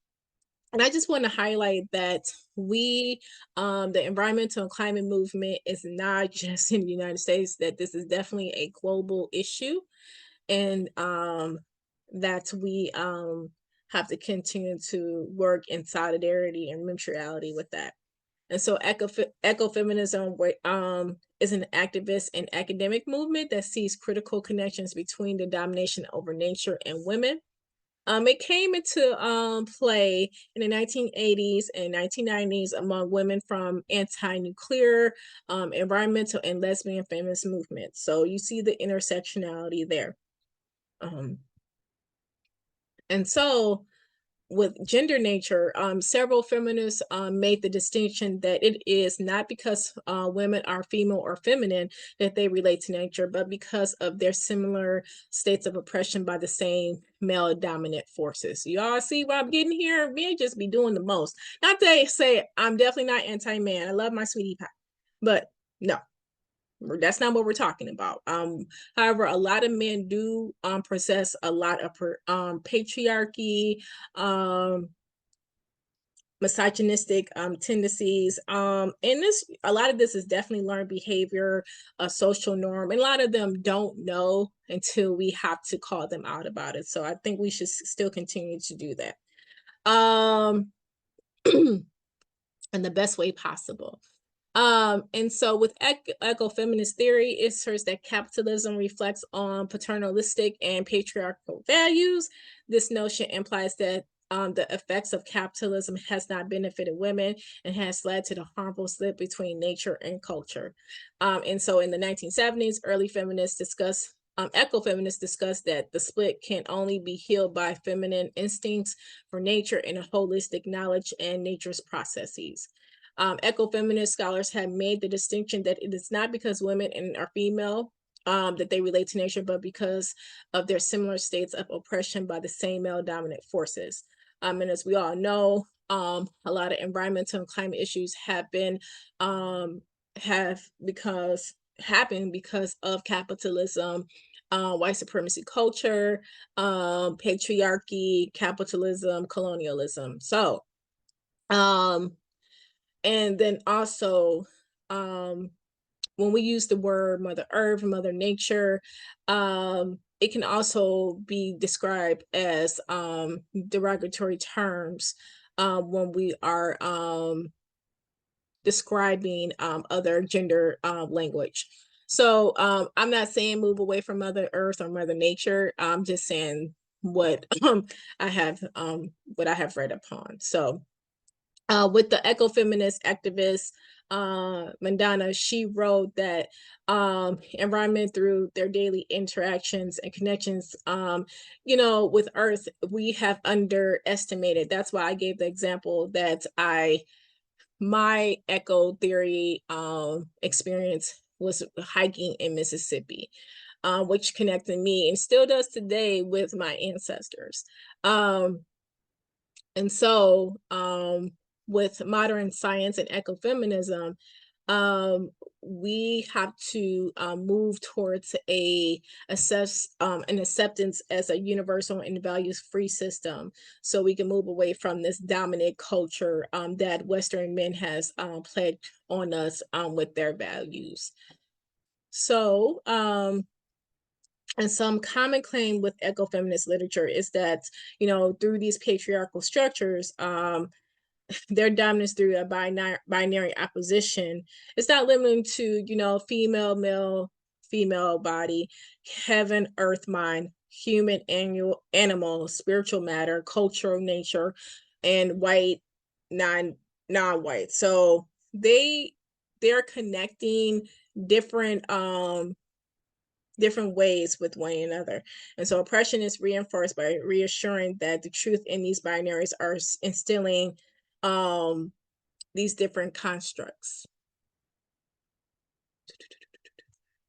Speaker 1: And I just want to highlight that we, the environmental and climate movement, is not just in the United States, that this is definitely a global issue, and that we have to continue to work in solidarity and mutuality with that. And so ecofeminism is an activist and academic movement that sees critical connections between the domination over nature and women. It came into play in the 1980s and 1990s among women from anti-nuclear, environmental, and lesbian feminist movements. So you see the intersectionality there. And so with gender nature, several feminists made the distinction that it is not because women are female or feminine that they relate to nature, but because of their similar states of oppression by the same male dominant forces. You all see what I'm getting here? Men just be doing the most. Not to say I'm definitely not anti-man. I love my sweetie pie, but no. That's not what we're talking about. However, a lot of men do possess a lot of patriarchy, misogynistic tendencies, and a lot of this is definitely learned behavior, a social norm, and a lot of them don't know until we have to call them out about it. So I think we should still continue to do that in the best way possible. And so with ecofeminist theory, it asserts that capitalism reflects on paternalistic and patriarchal values. This notion implies that the effects of capitalism has not benefited women and has led to the harmful split between nature and culture. And so in the 1970s, early feminists discussed ecofeminists discussed that the split can only be healed by feminine instincts for nature and a holistic knowledge and nature's processes. Ecofeminist scholars have made the distinction that it is not because women are female that they relate to nature, but because of their similar states of oppression by the same male dominant forces. And as we all know, a lot of environmental and climate issues happened because of capitalism, white supremacy culture, patriarchy, capitalism, colonialism. So, and then also, when we use the word Mother Earth, Mother Nature, it can also be described as derogatory terms when we are describing other gender language. So I'm not saying move away from Mother Earth or Mother Nature. I'm just saying what I have read upon. So with the ecofeminist activist Mandana, she wrote that environment through their daily interactions and connections, with Earth, we have underestimated. That's why I gave the example that my eco theory experience was hiking in Mississippi, which connected me and still does today with my ancestors. And so with modern science and ecofeminism, we have to move towards an acceptance as a universal and values-free system, so we can move away from this dominant culture that Western men has pledged on us with their values. So, and some common claim with ecofeminist literature is that, through these patriarchal structures, their dominance through a binary opposition. It's not limited to, female, male, female body, heaven, earth, mind, human, animal, spiritual matter, cultural nature, and white, non-white. So they're connecting different ways with one another. And so oppression is reinforced by reassuring that the truth in these binaries are instilling these different constructs.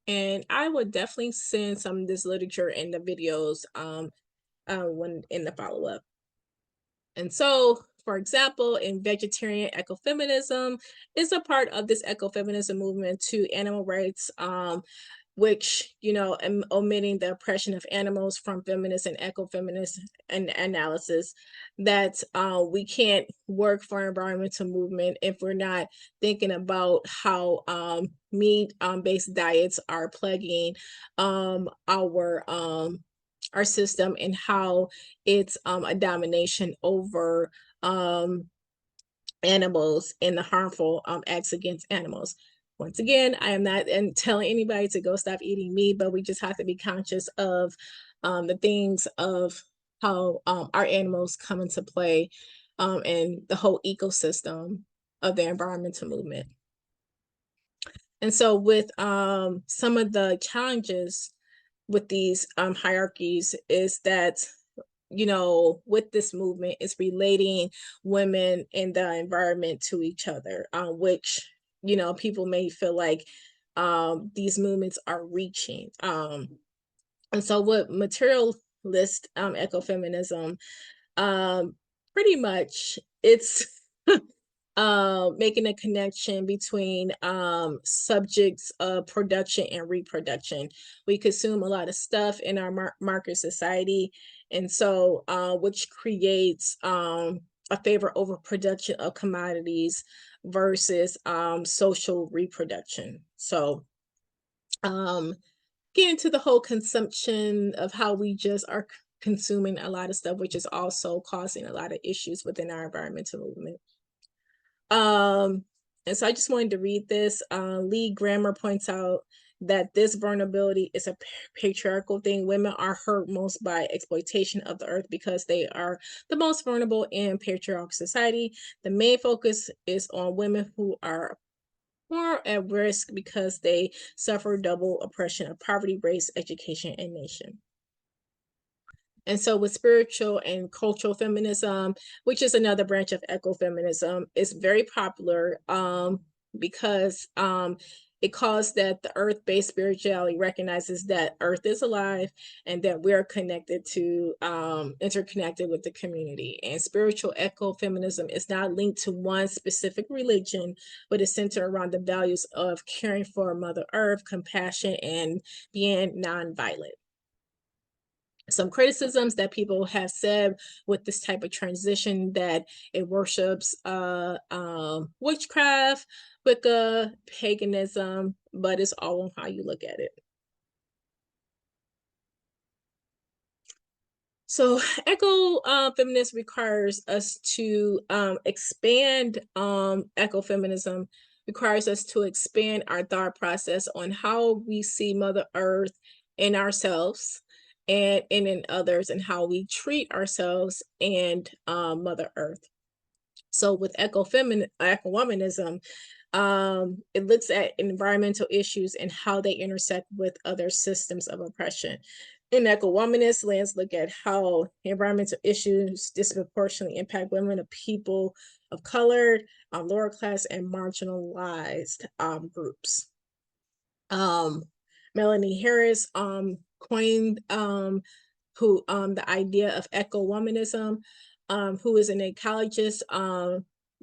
Speaker 1: And I would definitely send some of this literature in the videos when in the follow-up. And so, for example, in vegetarian ecofeminism is a part of this ecofeminism movement to animal rights, which, omitting the oppression of animals from feminist and ecofeminist analysis, that we can't work for environmental movement if we're not thinking about how meat-based diets are plaguing our system, and how it's a domination over animals and the harmful acts against animals. Once again, I am not telling anybody to go stop eating meat, but we just have to be conscious of the things of how our animals come into play and the whole ecosystem of the environmental movement. And so with some of the challenges with these hierarchies is that, with this movement, is relating women and the environment to each other, which, people may feel like these movements are reaching. And so with materialist ecofeminism, pretty much it's making a connection between subjects of production and reproduction. We consume a lot of stuff in our market society, and so which creates a favor over production of commodities versus social reproduction. So get into the whole consumption of how we just are consuming a lot of stuff, which is also causing a lot of issues within our environmental movement. And so I just wanted to read this. Lee Grammer points out that this vulnerability is a patriarchal thing. Women are hurt most by exploitation of the earth because they are the most vulnerable in patriarchal society. The main focus is on women who are more at risk because they suffer double oppression of poverty, race, education, and nation. And so with spiritual and cultural feminism, which is another branch of ecofeminism, is very popular because it calls that the earth-based spirituality recognizes that earth is alive and that we're connected to, interconnected with the community. And spiritual ecofeminism is not linked to one specific religion, but is centered around the values of caring for Mother Earth, compassion, and being nonviolent. Some criticisms that people have said with this type of transition, that it worships witchcraft, Wicca, paganism, but it's all on how you look at it. So ecofeminism requires us to expand ecofeminism requires us to expand our thought process on how we see Mother Earth in ourselves and in others, and how we treat ourselves and Mother Earth. So with EcoWomanism, it looks at environmental issues and how they intersect with other systems of oppression. In EcoWomanist, let's look at how environmental issues disproportionately impact women, of people of color, lower class, and marginalized groups. Melanie Harris coined the idea of eco-womanism, who is an ecologist,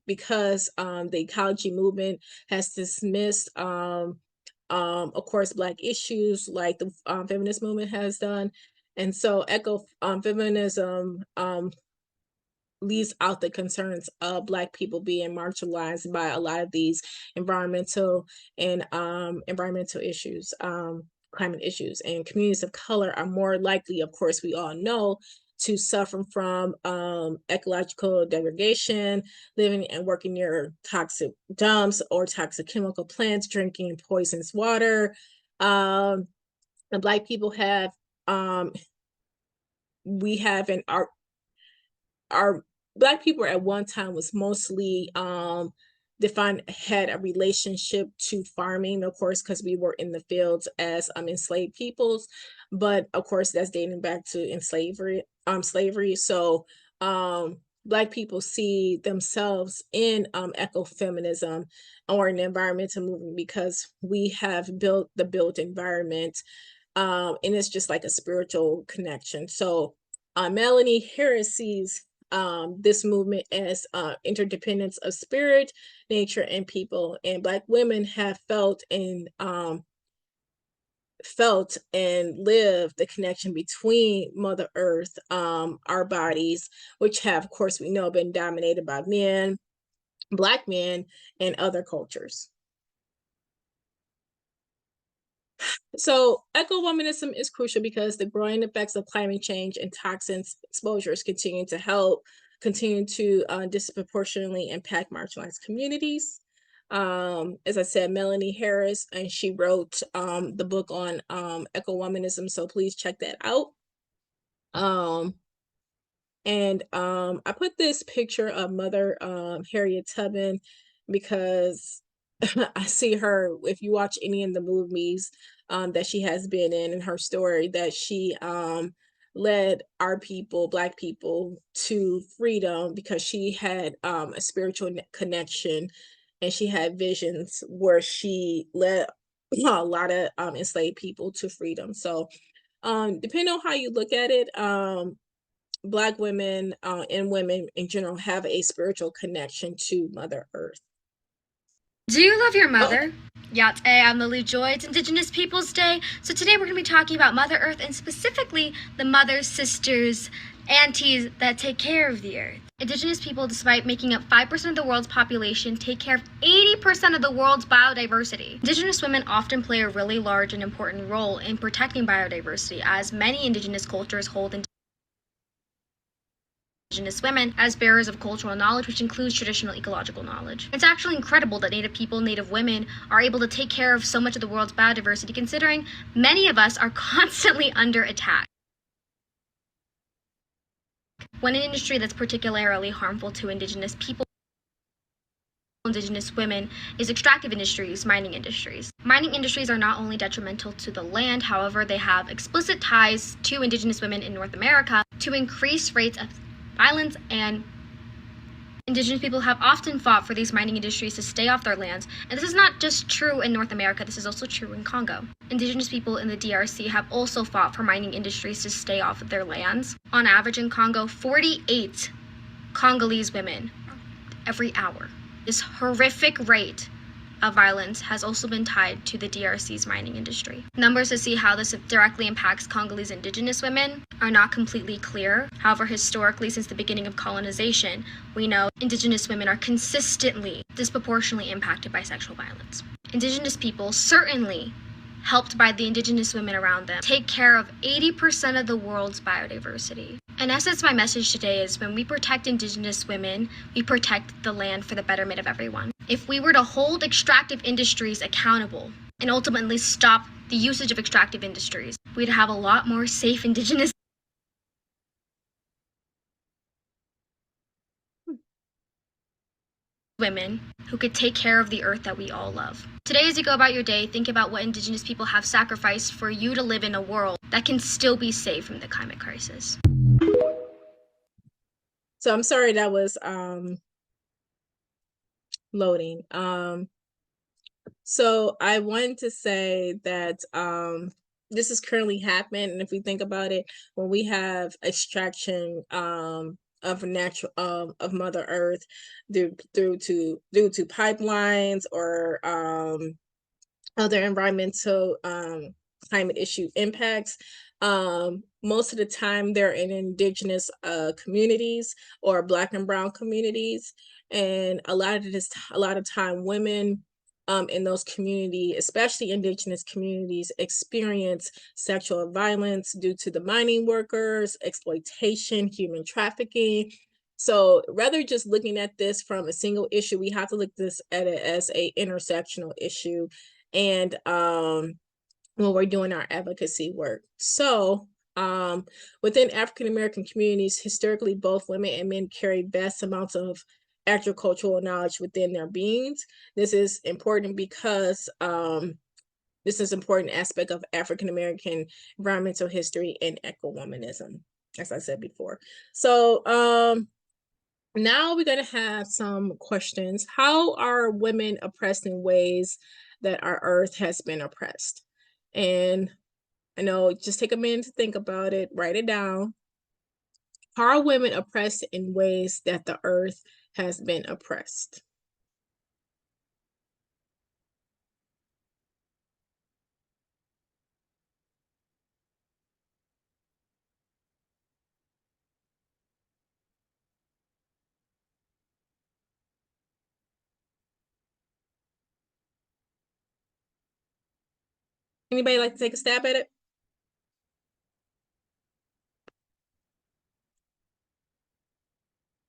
Speaker 1: because the ecology movement has dismissed, of course, Black issues like the feminist movement has done. And so eco-feminism leaves out the concerns of Black people being marginalized by a lot of these environmental issues, climate issues, and communities of color are more likely, of course, we all know, to suffer from ecological degradation, living and working near toxic dumps or toxic chemical plants, drinking poisonous water. And Black people have, we have in our Black people at one time was mostly defined, had a relationship to farming, of course, because we were in the fields as enslaved peoples, but of course that's dating back to slavery. So Black people see themselves in ecofeminism or an environmental movement because we have built the built environment, and it's just like a spiritual connection. So Melanie Harris sees this movement as interdependence of spirit, nature, and people. And Black women have felt and lived the connection between Mother Earth, our bodies, which have, of course, we know, been dominated by men, Black men, and other cultures. So eco-womanism is crucial because the growing effects of climate change and toxins exposures continue to disproportionately impact marginalized communities. As I said, Melanie Harris, and she wrote the book on eco-womanism, so please check that out. I put this picture of Mother Harriet Tubman because I see her, if you watch any of the movies that she has been in, and her story that she led our people, Black people, to freedom because she had a spiritual connection, and she had visions where she led a lot of enslaved people to freedom. So depending on how you look at it, Black women and women in general have a spiritual connection to Mother Earth.
Speaker 8: Do you love your mother? Yeah, today I'm Lily Joy. It's Indigenous Peoples Day. So today we're going to be talking about Mother Earth, and specifically the mothers, sisters, aunties that take care of the earth. Indigenous people, despite making up 5% of the world's population, take care of 80% of the world's biodiversity. Indigenous women often play a really large and important role in protecting biodiversity, as many Indigenous cultures hold Indigenous women as bearers of cultural knowledge, which includes traditional ecological knowledge. It's actually incredible that Native people, Native women, are able to take care of so much of the world's biodiversity, considering many of us are constantly under attack. One industry that's particularly harmful to Indigenous people, Indigenous women, is extractive industries, mining industries. Mining industries are not only detrimental to the land, however, they have explicit ties to Indigenous women in North America to increase rates of violence, and Indigenous people have often fought for these mining industries to stay off their lands. And this is not just true in North America, this is also true in Congo. Indigenous people in the DRC have also fought for mining industries to stay off of their lands. On average in Congo, 48 Congolese women every hour. This horrific rate of violence has also been tied to the DRC's mining industry. Numbers to see how this directly impacts Congolese Indigenous women are not completely clear. However, historically, since the beginning of colonization, we know Indigenous women are consistently disproportionately impacted by sexual violence. Indigenous people, certainly helped by the Indigenous women around them, take care of 80% of the world's biodiversity. In essence, my message today is when we protect Indigenous women, we protect the land for the betterment of everyone. If we were to hold extractive industries accountable and ultimately stop the usage of extractive industries, we'd have a lot more safe Indigenous women who could take care of the earth that we all love. Today, as you go about your day, think about what Indigenous people have sacrificed for you to live in a world that can still be safe from the climate crisis.
Speaker 1: So I'm sorry that was loading. So I wanted to say that this is currently happening, and if we think about it, when we have extraction of natural of Mother Earth due to pipelines or other environmental climate issue impacts, most of the time they're in Indigenous communities or Black and Brown communities, and a lot of time women in those communities, especially Indigenous communities, experience sexual violence due to the mining workers, exploitation, human trafficking. So rather just looking at this from a single issue, we have to look at it as a intersectional issue, and when we're doing our advocacy work. So within African American communities, historically, both women and men carry vast amounts of agricultural knowledge within their beings. This is important because this is an important aspect of African American environmental history and EcoWomanism, as I said before. So now we're going to have some questions. How are women oppressed in ways that our earth has been oppressed? And I know, just take a minute to think about it, write it down. How are women oppressed in ways that the earth has been oppressed? Anybody like to take a stab at it?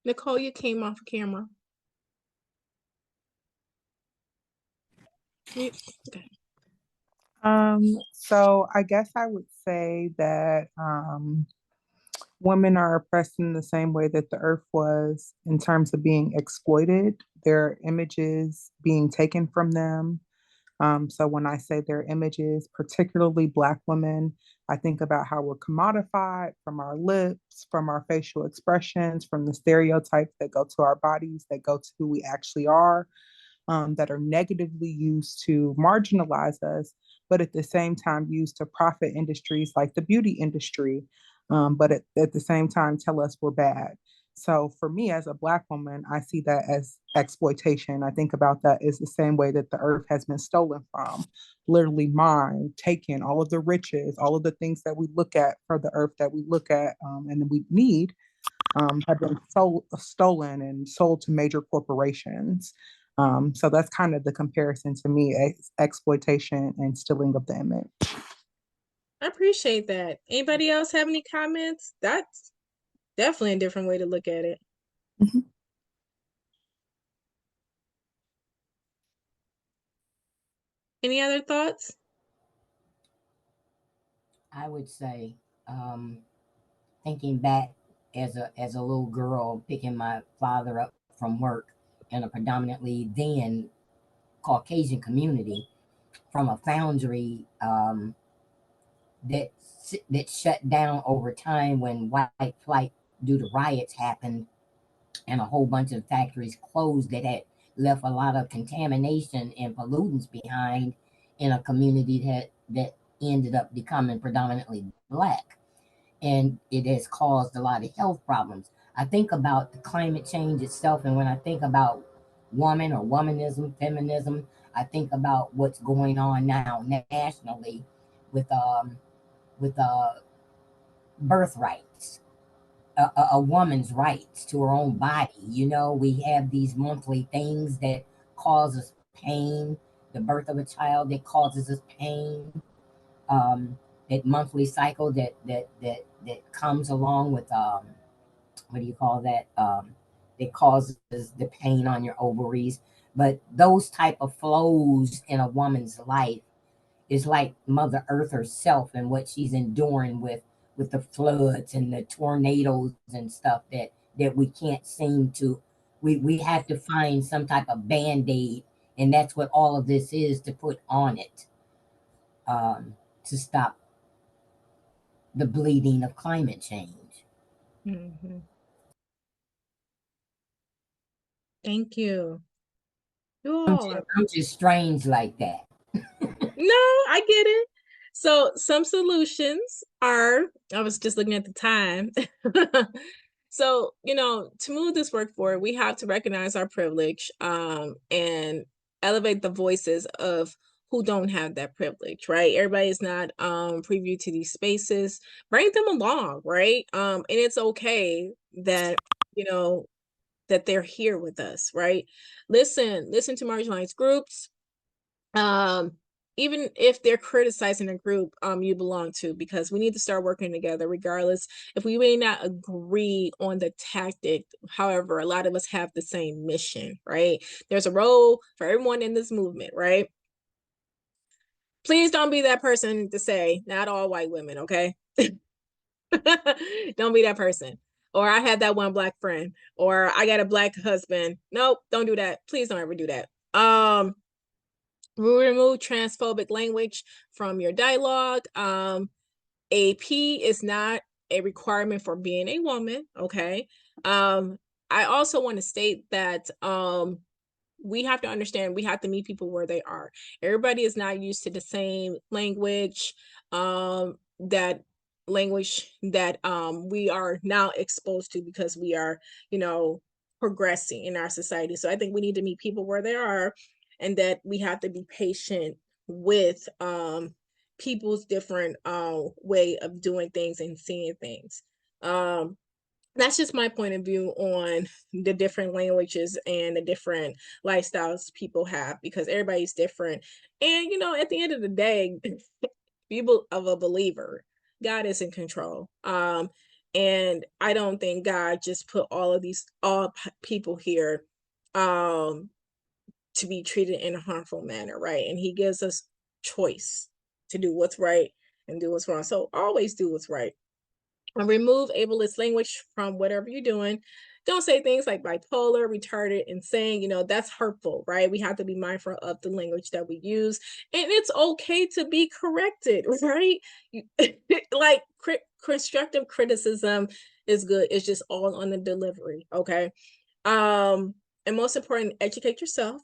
Speaker 1: Nicole, you came off camera. Okay.
Speaker 9: So I guess I would say that women are oppressed in the same way that the earth was in terms of being exploited, their images being taken from them. So when I say their images, particularly Black women, I think about how we're commodified from our lips, from our facial expressions, from the stereotypes that go to our bodies, that go to who we actually are, that are negatively used to marginalize us, but at the same time used to profit industries like the beauty industry, but at the same time tell us we're bad. So for me as a Black woman, I see that as exploitation. I think about that as the same way that the earth has been stolen from, literally mined, taken, all of the riches, all of the things that we look at for the earth that we look at and we need have been stolen and sold to major corporations. So that's kind of the comparison to me, exploitation and stealing of the image.
Speaker 1: I appreciate that. Anybody else have any comments? That's definitely a different way to look at it.
Speaker 9: Mhm.
Speaker 1: Any other thoughts?
Speaker 5: I would say, thinking back as a little girl, picking my father up from work in a predominantly then Caucasian community from a foundry that that shut down over time when white flight due to riots happened, and a whole bunch of factories closed that had left a lot of contamination and pollutants behind in a community that ended up becoming predominantly black, and it has caused a lot of health problems. I think about the climate change itself, and when I think about woman or womanism, feminism, I think about what's going on now nationally with birth rights, a woman's rights to her own body. You know, we have these monthly things that cause us pain. The birth of a child that causes us pain. That monthly cycle that comes along with what do you call that? That causes the pain on your ovaries. But those type of flows in a woman's life is like Mother Earth herself and what she's enduring with the floods and the tornadoes and stuff that we can't seem to. We have to find some type of band-aid, and that's what all of this is, to put on it, to stop the bleeding of climate change.
Speaker 1: Mm-hmm. Thank you. You all are.
Speaker 5: I'm just strange like that.
Speaker 1: No, I get it. So some solutions are, I was just looking at the time. So, to move this work forward, we have to recognize our privilege, and elevate the voices of who don't have that privilege, right? Everybody is not preview to these spaces. Bring them along, right? And it's okay that, that they're here with us, right? Listen to marginalized groups, um even if they're criticizing a group you belong to, because we need to start working together regardless if we may not agree on the tactic. However, a lot of us have the same mission, right? There's a role for everyone in this movement, right? Please don't be that person to say not all white women, okay? Don't be that person. Or I had that one black friend, or I got a black husband. Nope, don't do that. Please don't ever do that. Remove transphobic language from your dialogue. AP is not a requirement for being a woman, okay? I also want to state that we have to understand, we have to meet people where they are. Everybody is not used to the same language, that we are now exposed to because we are, progressing in our society. So I think we need to meet people where they are, and that we have to be patient with people's different way of doing things and seeing things. That's just my point of view on the different languages and the different lifestyles people have, because everybody's different. And at the end of the day, people of a believer, God is in control. And I don't think God just put all people here to be treated in a harmful manner, right? And he gives us choice to do what's right and do what's wrong. So always do what's right. And remove ableist language from whatever you're doing. Don't say things like bipolar, retarded, insane. That's hurtful, right? We have to be mindful of the language that we use. And it's okay to be corrected, right? Like constructive criticism is good. It's just all on the delivery, okay? And most important, educate yourself.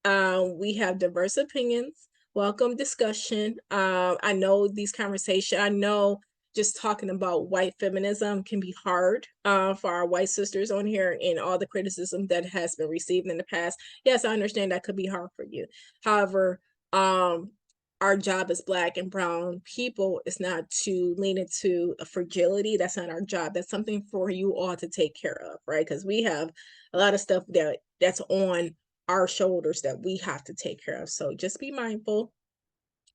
Speaker 1: We have diverse opinions. Welcome discussion. I know these conversations, I know just talking about white feminism can be hard for our white sisters on here, and all the criticism that has been received in the past. Yes, I understand that could be hard for you. However, our job as Black and brown people is not to lean into a fragility. That's not our job. That's something for you all to take care of, right? Because we have a lot of stuff that's on our shoulders that we have to take care of. So just be mindful.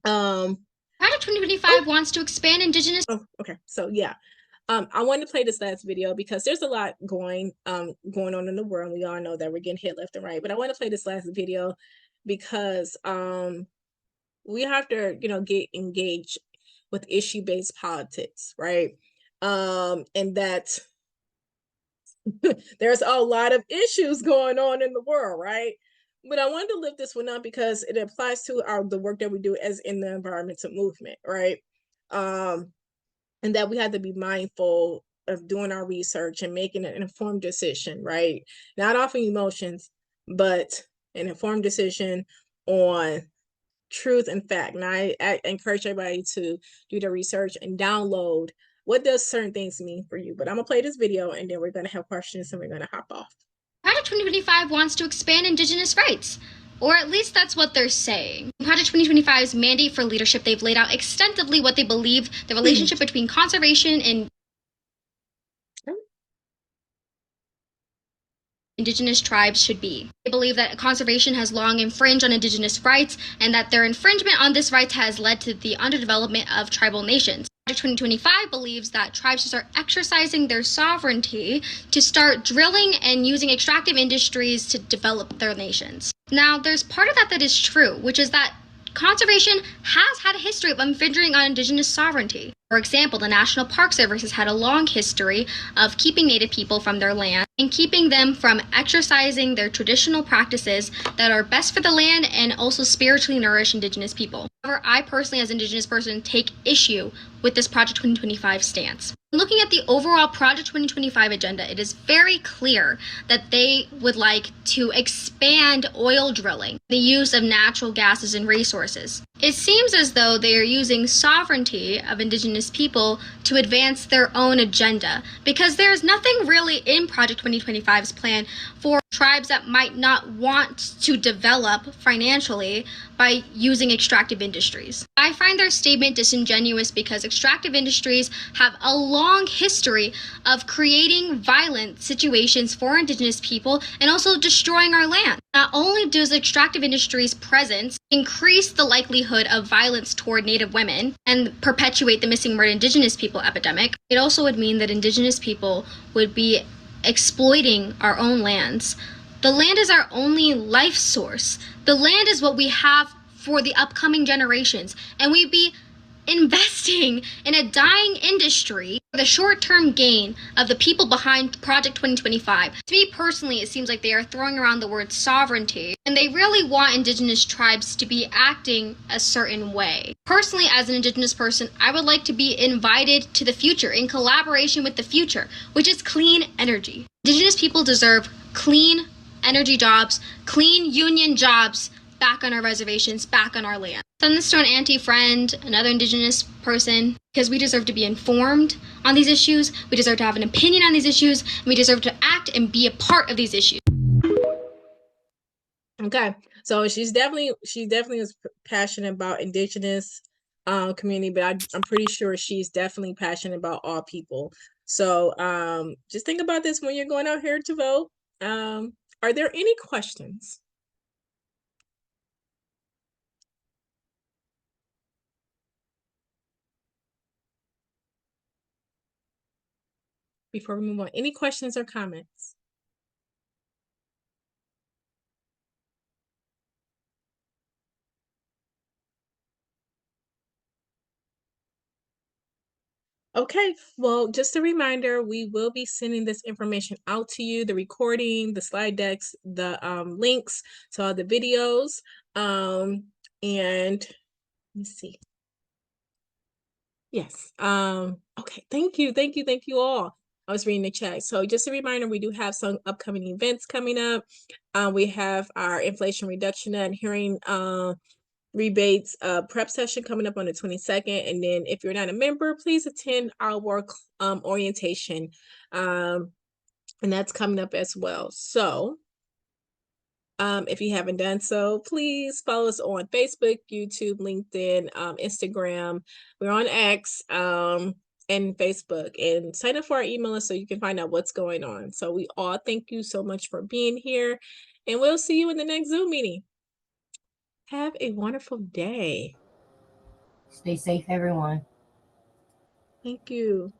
Speaker 8: Project 2025 wants to expand Indigenous.
Speaker 1: Oh, okay. So yeah. I wanted to play this last video because there's a lot going on in the world. We all know that we're getting hit left and right, but I want to play this last video because we have to, get engaged with issue-based politics, right? And that there's a lot of issues going on in the world, right? But I wanted to lift this one up because it applies to the work that we do as in the environmental movement, right? And that we have to be mindful of doing our research and making an informed decision, right? Not off of emotions, but an informed decision on truth and fact. And I encourage everybody to do their research and download what does certain things mean for you. But I'm gonna play this video and then we're gonna have questions and we're gonna hop off.
Speaker 8: Project 2025 wants to expand Indigenous rights, or at least that's what they're saying. In Project 2025's mandate for leadership, they've laid out extensively what they believe the relationship between conservation and Indigenous tribes should be. They believe that conservation has long infringed on Indigenous rights and that their infringement on this right has led to the underdevelopment of tribal nations. Project 2025 believes that tribes should start exercising their sovereignty to start drilling and using extractive industries to develop their nations. Now, there's part of that that is true, which is that conservation has had a history of infringing on Indigenous sovereignty. For example, the National Park Service has had a long history of keeping Native people from their land and keeping them from exercising their traditional practices that are best for the land and also spiritually nourish Indigenous people. However, I personally, as an Indigenous person, take issue with this Project 2025 stance. Looking at the overall Project 2025 agenda, it is very clear that they would like to expand oil drilling, the use of natural gases and resources. It seems as though they are using sovereignty of Indigenous people to advance their own agenda, because there is nothing really in Project 2025's plan for tribes that might not want to develop financially by using extractive industries. I find their statement disingenuous because extractive industries have a long history of creating violent situations for Indigenous people and also destroying our land. Not only does extractive industries' presence increase the likelihood of violence toward Native women and perpetuate the missing murdered Indigenous people epidemic, it also would mean that Indigenous people would be exploiting our own lands. The land is our only life source. The land is what we have for the upcoming generations, and we'd be investing in a dying industry for the short-term gain of the people behind Project 2025. To me personally, it seems like they are throwing around the word sovereignty, and they really want Indigenous tribes to be acting a certain way. Personally, as an Indigenous person, I would like to be invited to the future in collaboration with the future, which is clean energy. Indigenous people deserve clean energy jobs, clean union jobs back on our reservations, back on our land. Send this to an auntie, friend, another Indigenous person, because we deserve to be informed on these issues, we deserve to have an opinion on these issues, and we deserve to act and be a part of these issues.
Speaker 1: Okay, so she definitely is passionate about Indigenous community, but I'm pretty sure she's definitely passionate about all people. So just think about this when you're going out here to vote. Are there any questions? Before we move on, any questions or comments? Okay, well, just a reminder, we will be sending this information out to you, the recording, the slide decks, the links to all the videos. And let me see. Yes. Okay, thank you all. I was reading the chat. So just a reminder, we do have some upcoming events coming up. We have our Inflation Reduction and Hearing rebates prep session coming up on the 22nd, and then if you're not a member, please attend our work orientation, and that's coming up as well. So if you haven't done so, please follow us on Facebook, YouTube, LinkedIn, Instagram. We're on X and Facebook, and sign up for our email list so you can find out what's going on. So we all thank you so much for being here, and we'll see you in the next Zoom meeting. Have a wonderful day.
Speaker 5: Stay safe, everyone.
Speaker 1: Thank you.